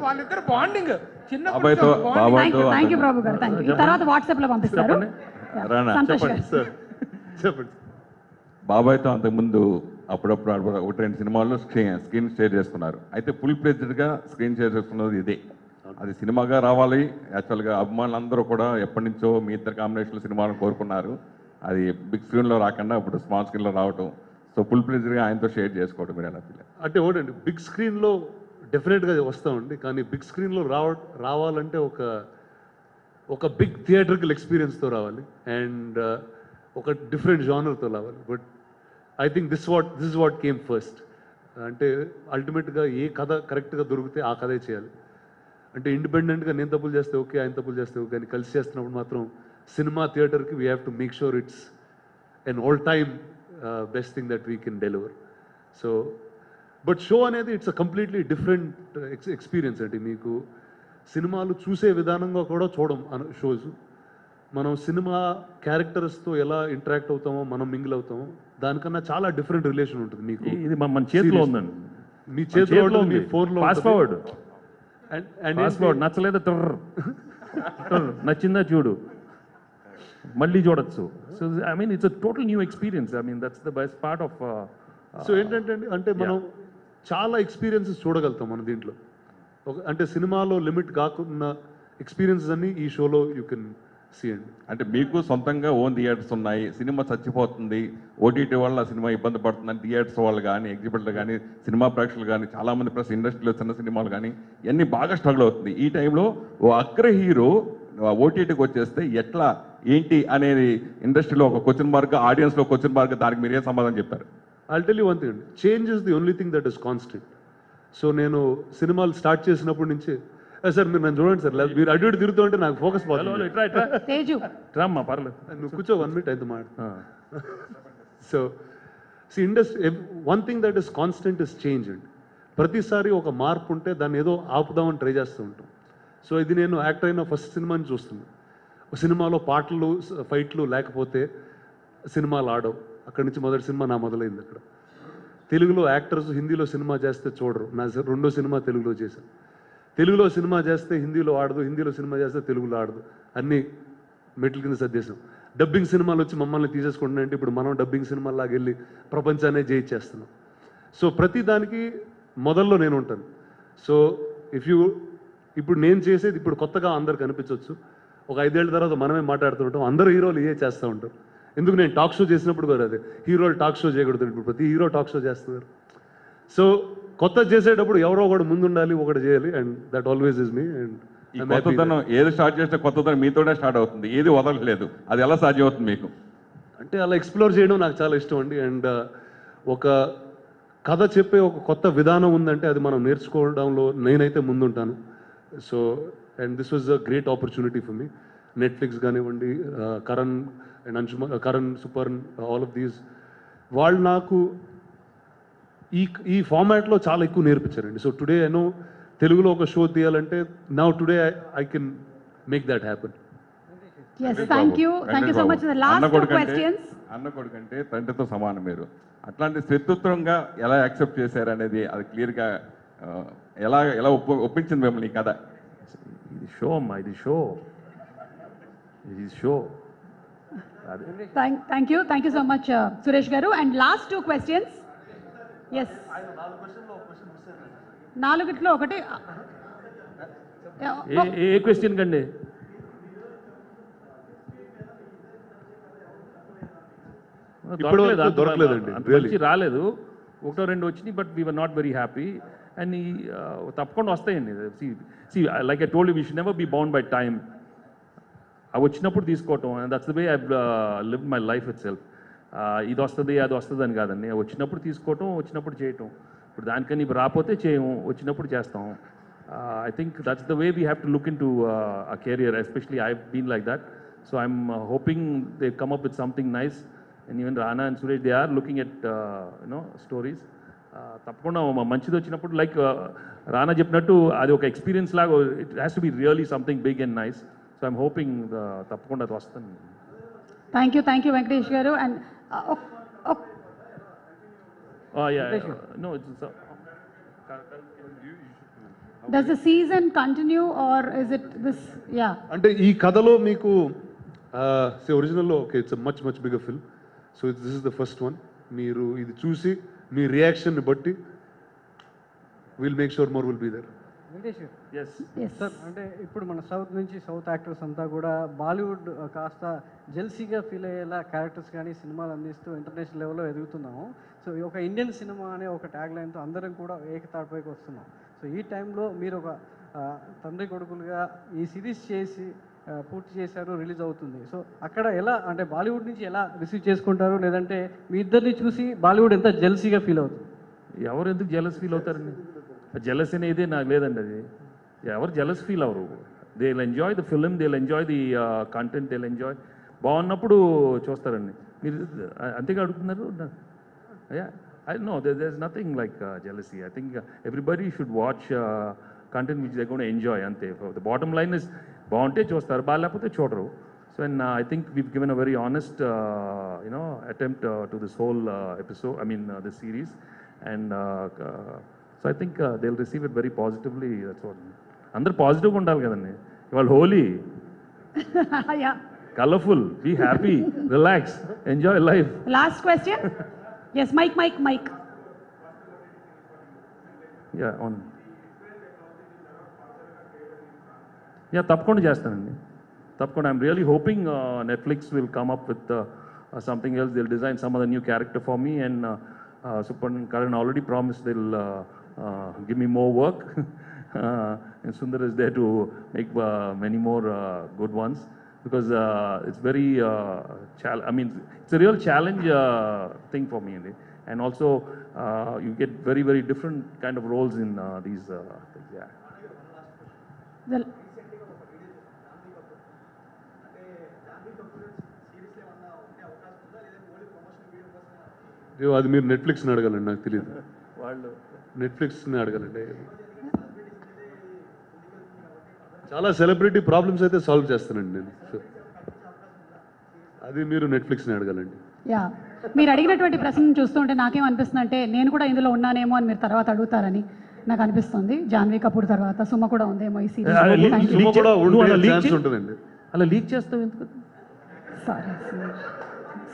వాళ్ళిద్దరు బాండింగ్ చిన్నప్పుడు. థ్యాంక్ యూ ప్రభు గారు, థ్యాంక్ యూ. తర్వాత వాట్సాప్ లో పంపిస్తారు. చెప్పండి. బాబాయ్తో అంతకుముందు అప్పుడప్పుడు 1-2 సినిమాల్లో స్క్రీన్ షేర్ చేసుకున్నారు. అయితే ఫుల్ ప్లేజ్డ్గా స్క్రీన్ షేర్ చేసుకున్నది ఇదే. అది సినిమాగా రావాలి. యాక్చువల్గా అభిమానులందరూ కూడా ఎప్పటి నుంచో మీ ఇద్దరు కాంబినేషన్లో సినిమాలను కోరుకున్నారు. అది బిగ్ స్క్రీన్లో రాకుండా ఇప్పుడు స్మాల్ స్క్రీన్లో రావటం, సో ఫుల్ ప్లేజ్డ్గా ఆయనతో షేర్ చేసుకోవడం మీరు ఎలా ఫీల్? అంటే ఒకటండి, బిగ్ స్క్రీన్లో డెఫినెట్గా వస్తామండి, కానీ బిగ్ స్క్రీన్లో రావాలంటే ఒక బిగ్ థియేటర్కల్ ఎక్స్పీరియన్స్తో రావాలి, అండ్ ఒక డిఫరెంట్ జానర్తో రావాలి. But I think this is what came first. అంటే అల్టిమేట్గా ఏ కథ కరెక్ట్గా దొరికితే ఆ కథే చేయాలి. అంటే ఇండిపెండెంట్గా నేను తప్పులు చేస్తే ఓకే, ఆయన తప్పులు చేస్తే ఓకే, కానీ కలిసి చేస్తున్నప్పుడు మాత్రం సినిమా థియేటర్కి we have to make sure it's an all-time best thing that we can deliver. So, but show అనేది it's a completely different experience అండి. మీకు సినిమాలు చూసే విధానంగా కూడా చూడం షోస్. మనం సినిమా క్యారెక్టర్స్తో ఎలా ఇంటరాక్ట్ అవుతామో, మనం మింగిల్ అవుతామో, దానికన్నా చాలా డిఫరెంట్ రిలేషన్ ఉంటుంది మీకు. ఇది మన చేతిలో ఉందండి, మీ చేతిలో మీ ఫోన్లో. ఫాస్ట్ ఫార్వర్డ్ నచ్చలేదు, నచ్చిందా చూడు. మళ్ళీ చూడొచ్చు. So I mean it's a total new experience. I mean that's the best part of. So ఏంటంటే అంటే మనం చాలా ఎక్స్పీరియన్సెస్ చూడగలుగుతాం మనం దీంట్లో. అంటే సినిమాలో లిమిట్ కాకుండా ఎక్స్పీరియన్సెస్ అన్ని ఈ షోలో యూ కెన్ సీ అండి. అంటే మీకు సొంతంగా ఓన్ థియేటర్స్ ఉన్నాయి, సినిమా చచ్చిపోతుంది, ఓటీటీ వల్ల సినిమా ఇబ్బంది పడుతుందని థియేటర్స్ వాళ్ళు కానీ, ఎగ్జిబిటర్లు కానీ, సినిమా ప్రేక్షకులు కానీ, చాలామంది ప్లస్ ఇండస్ట్రీలో చిన్న సినిమాలు కానీ ఇవన్నీ బాగా స్ట్రగుల్ అవుతుంది. ఈ టైంలో ఓ అగ్ర హీరో ఓటీటీకి వచ్చేస్తే ఎట్లా ఏంటి అనేది ఇండస్ట్రీలో ఒక క్వశ్చన్ మార్క్, ఆడియన్స్లో క్వశ్చన్ మార్క్. దానికి మీరు ఏ సమాధానం చెప్తారు? I'll tell you one thing అండి, change is the only thing that is constant. So నేను సినిమాలు స్టార్ట్ చేసినప్పటి నుంచి సార్ మీరు నన్ను చూడండి సార్, మీరు అటు ఇటు తిరుగుతూ ఉంటే నాకు ఫోకస్ పోతుంది. రామ్మా పర్లేదు, నువ్వు కూర్చో 1 minute అయితే మాట. So industry one thing that is constant is change అండి. ప్రతిసారి ఒక మార్పు ఉంటే దాన్ని ఏదో ఆపుదామని ట్రై చేస్తూ ఉంటాం. సో ఇది నేను యాక్టర్ అయిన ఫస్ట్ సినిమాని చూస్తున్నాను. సినిమాలో పాటలు ఫైట్లు లేకపోతే సినిమాలు ఆడవు. అక్కడి నుంచి మొదటి సినిమా నా మొదలైంది అక్కడ. తెలుగులో యాక్టర్స్ హిందీలో సినిమా చేస్తే చూడరు. నా రెండో సినిమా తెలుగులో చేశాను. తెలుగులో సినిమా చేస్తే హిందీలో ఆడదు, హిందీలో సినిమా చేస్తే తెలుగులో ఆడదు. అన్నీ మెట్ల కింద సర్దేశాం. డబ్బింగ్ సినిమాలు వచ్చి మమ్మల్ని తీసేసుకుంటున్నాయంటే ఇప్పుడు మనం డబ్బింగ్ సినిమాలాగా వెళ్ళి ప్రపంచాన్ని జయించేస్తున్నాం. సో ప్రతి దానికి మొదల్లో నేను ఉంటాను. సో ఇప్పుడు నేను చేసేది ఇప్పుడు కొత్తగా అందరు కనిపించవచ్చు. ఒక 5 ఏళ్ళ తర్వాత మనమే మాట్లాడుతుంటాం. అందరూ హీరోలు ఇవే చేస్తూ ఉంటారు. ఎందుకు నేను టాక్ షో చేసినప్పుడు కూడా అదే, హీరోలు టాక్ షో చేయకూడదు. ఇప్పుడు ప్రతి హీరో టాక్ షో చేస్తున్నారు. సో కొత్త చేసేటప్పుడు ఎవరో ఒకటి ముందు ఉండాలి, ఒకటి చేయాలి. And that always is me. And ఈ కొత్తదనం ఏది స్టార్ట్ చేస్తే కొత్తదనం మీతోనే స్టార్ట్ అవుతుంది, ఏది వదలలేదు. అది ఎలా సాధ్యం అవుతుంది మీకు? అంటే అలా ఎక్స్ప్లోర్ చేయడం నాకు చాలా ఇష్టం అండి. అండ్ ఒక కథ చెప్పే ఒక కొత్త విధానం ఉందంటే అది మనం నేర్చుకోవడంలో నేనైతే ముందుంటాను. So and this was a great opportunity for me. Netflix కానివ్వండి, Karan and Karan super, all of these వాళ్ళు నాకు ఈ ఫార్మాట్లో చాలా ఎక్కువ నేర్పించారండి. సో టుడే ఐ నో తెలుగులో ఒక షో తీయాలంటే now today I can make that happen. Yes, thank you so much. The last two questions. అన్న కొడుకంటే తండ్రితో సమానం మీరు. అట్లాంటి శత్రుత్వంగా ఎలా యాక్సెప్ట్ చేశారు అనేది అది క్లియర్గా ఎలా ఎలా ఒప్పించింది మిమ్మల్ని ఈ కథ? ఇది షో అమ్మా, ఇది show. Thank you so much, Suresh garu. And last two questions. Yes. 4 ఒకటి. ఏ క్వశ్చన్ కండి? దొరకలేదండి, రాలేదు. 1-2 వచ్చినాయి, but we were not very happy. And తప్పకుండా వస్తాయండి. Like I told you, we should never be bound by time. అవి వచ్చినప్పుడు తీసుకోవటం, and that's the way I live my life itself. ఇది వస్తుంది అది వస్తుంది అని కాదండి, వచ్చినప్పుడు తీసుకోవటం, వచ్చినప్పుడు చేయటం. ఇప్పుడు దానికని ఇప్పుడు రాకపోతే చేయము, వచ్చినప్పుడు చేస్తాం. I think that's the way we have to look into a career, especially I been like that. So I'm hoping they come up with something nice. And even Rana and Suresh, they are looking at stories. తప్పకుండా మంచిది వచ్చినప్పుడు, like రానా చెప్పినట్టు అది ఒక experience లాగా, it has to be really something big and nice. So I'm hoping తప్పకుండా అది వస్తుంది. Thank you Venkatesh garu. And no, it's does the season continue or is it this? Yeah. అంటే ఈ కథలో మీకు ఒరిజినల్లో okay, it's much bigger film. So this is the first one. మీరు ఇది చూసి మీ రియాక్షన్ బట్టి will make sure more will be there. Sir, అంటే ఇప్పుడు మన సౌత్ యాక్టర్స్ అంతా కూడా బాలీవుడ్ కాస్త జెల్సీగా ఫీల్ అయ్యేలా క్యారెక్టర్స్ కానీ సినిమాలు అందిస్తూ ఇంటర్నేషనల్ లెవెల్లో ఎదుగుతున్నాము. సో ఒక ఇండియన్ సినిమా అనే ఒక ట్యాగ్ లైన్తో అందరం కూడా ఏకతాటిపైకి వస్తున్నాం. సో ఈ టైంలో మీరు ఒక తండ్రి కొడుకులుగా ఈ సిరీస్ చేసి పూర్తి చేశారు, రిలీజ్ అవుతుంది. సో అక్కడ ఎలా, అంటే బాలీవుడ్ నుంచి ఎలా రిసీవ్ చేసుకుంటారు, లేదంటే మీ ఇద్దరిని చూసి బాలీవుడ్ ఎంత జెల్సీగా ఫీల్ అవుతుంది? ఎవరు ఎందుకు జెలస్ ఫీల్ అవుతారండి? జెలస్ అనేది నాకు లేదండి. అది ఎవరు jealous feel hour. They will enjoy the film, they will enjoy the content, they will enjoy. బాగున్నప్పుడు చూస్తారండి. మీరు అంతేగా అడుగుతున్నారు? No, there's nothing like jealousy. I think everybody should watch content which they're going to enjoy. Ante the bottom line is baunte chustaru, balapothe chodru. So and I think we've given a very honest attempt to this whole episode, I mean this series, and so I think they'll receive it very positively. That's what. Andaru positive undali kadandi. Ivalu holy. Yeah. colorful, be happy, relax, enjoy life. Last question. Yes, Mike. Yeah, on. Yeah, తప్పకుండా చేస్తానండి. తప్పకుండా. I'm really hoping Netflix will come up with something else. They'll design some other new character for me, and Super and Karan already promised they'll give me more work. And Sundar is there to make many more good ones, because it's very it's a real challenge thing for me, and also you get very, very different kind of roles in these things. Yeah. అది మీరు నెట్ఫ్లిక్స్ని అడగాలండి, నాకు తెలియదు. వాళ్ళు నెట్ఫ్లిక్స్ని అడగాలండి. చాలా celebrity problems అయితే solve చేస్తానండి నేను. అది మీరు నెట్ఫ్లిక్స్ని అడగాలండి. యా, మీరు అడిగినటువంటి ప్రశ్న చూస్తుంటే నాకేమనిపిస్తుంది అంటే నేను కూడా ఇందులో ఉన్నానేమో అని మీరు తర్వాత అడుగుతారని నాకు అనిపిస్తుంది. జాన్వీ కపూర్ తర్వాత సుమ కూడా ఉందేమో ఈ సీరీస్. అలా లీక్ చేస్తావు ఎందుకు?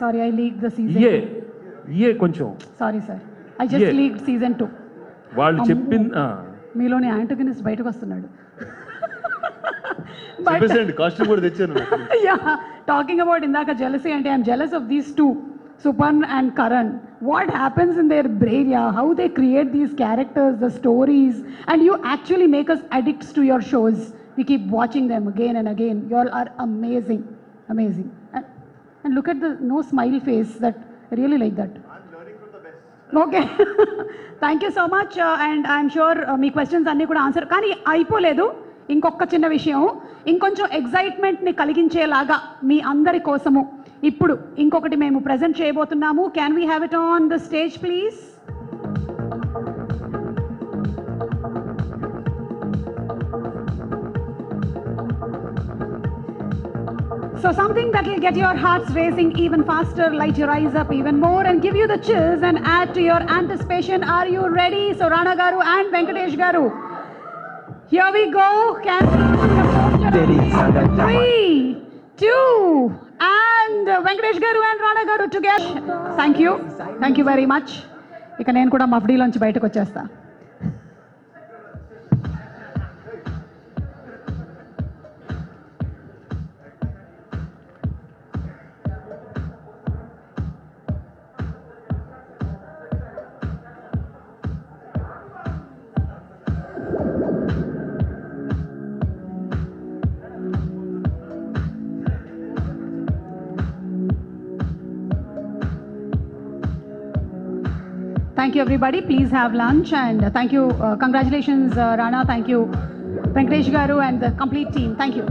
Sorry, I leak the season. కొంచెం sorry sir, I just leak season 2. వాళ్ళు చెప్పింది మీలోని యాంటగనిస్ట్ బయటకు వస్తున్నాడు. కాస్ట్యూమ్ కూడా తెచ్చాను. Talking about indaka jealousy, and I'm jealous of these two, Supan and Karan. What happens in their brain? Yeah, how they create these characters, the stories, and you actually make us addicts to your shows. We keep watching them again and again. You all are amazing. And look at the no smile face. That I really like that. I'm learning from the best. Okay. Thank you so much, and I'm sure me questions అన్నీ కూడా answer. కానీ అయిపోలేదు, ఇంకొక చిన్న విషయం, ఇంకొంచెం ఎగ్జైట్మెంట్ని కలిగించేలాగా మీ అందరి కోసము ఇప్పుడు ఇంకొకటి మేము ప్రజెంట్ చేయబోతున్నాము. Can we have it on the stage please? So something that will get your hearts racing even faster, light your eyes up even more, and give you the chills and add to your anticipation. Are you ready? So Rana Garu and Venkatesh Garu, here we go. Can we 3, 2, and Venkatesh Garu and Rana Garu together. Thank you very much. ఇక నేను కూడా మఫ్డీలోంచి బయటకు వచ్చేస్తా. Thank you everybody. Please have lunch, and thank you. Congratulations Rana. Thank you Venkatesh Garu and the complete team. Thank you.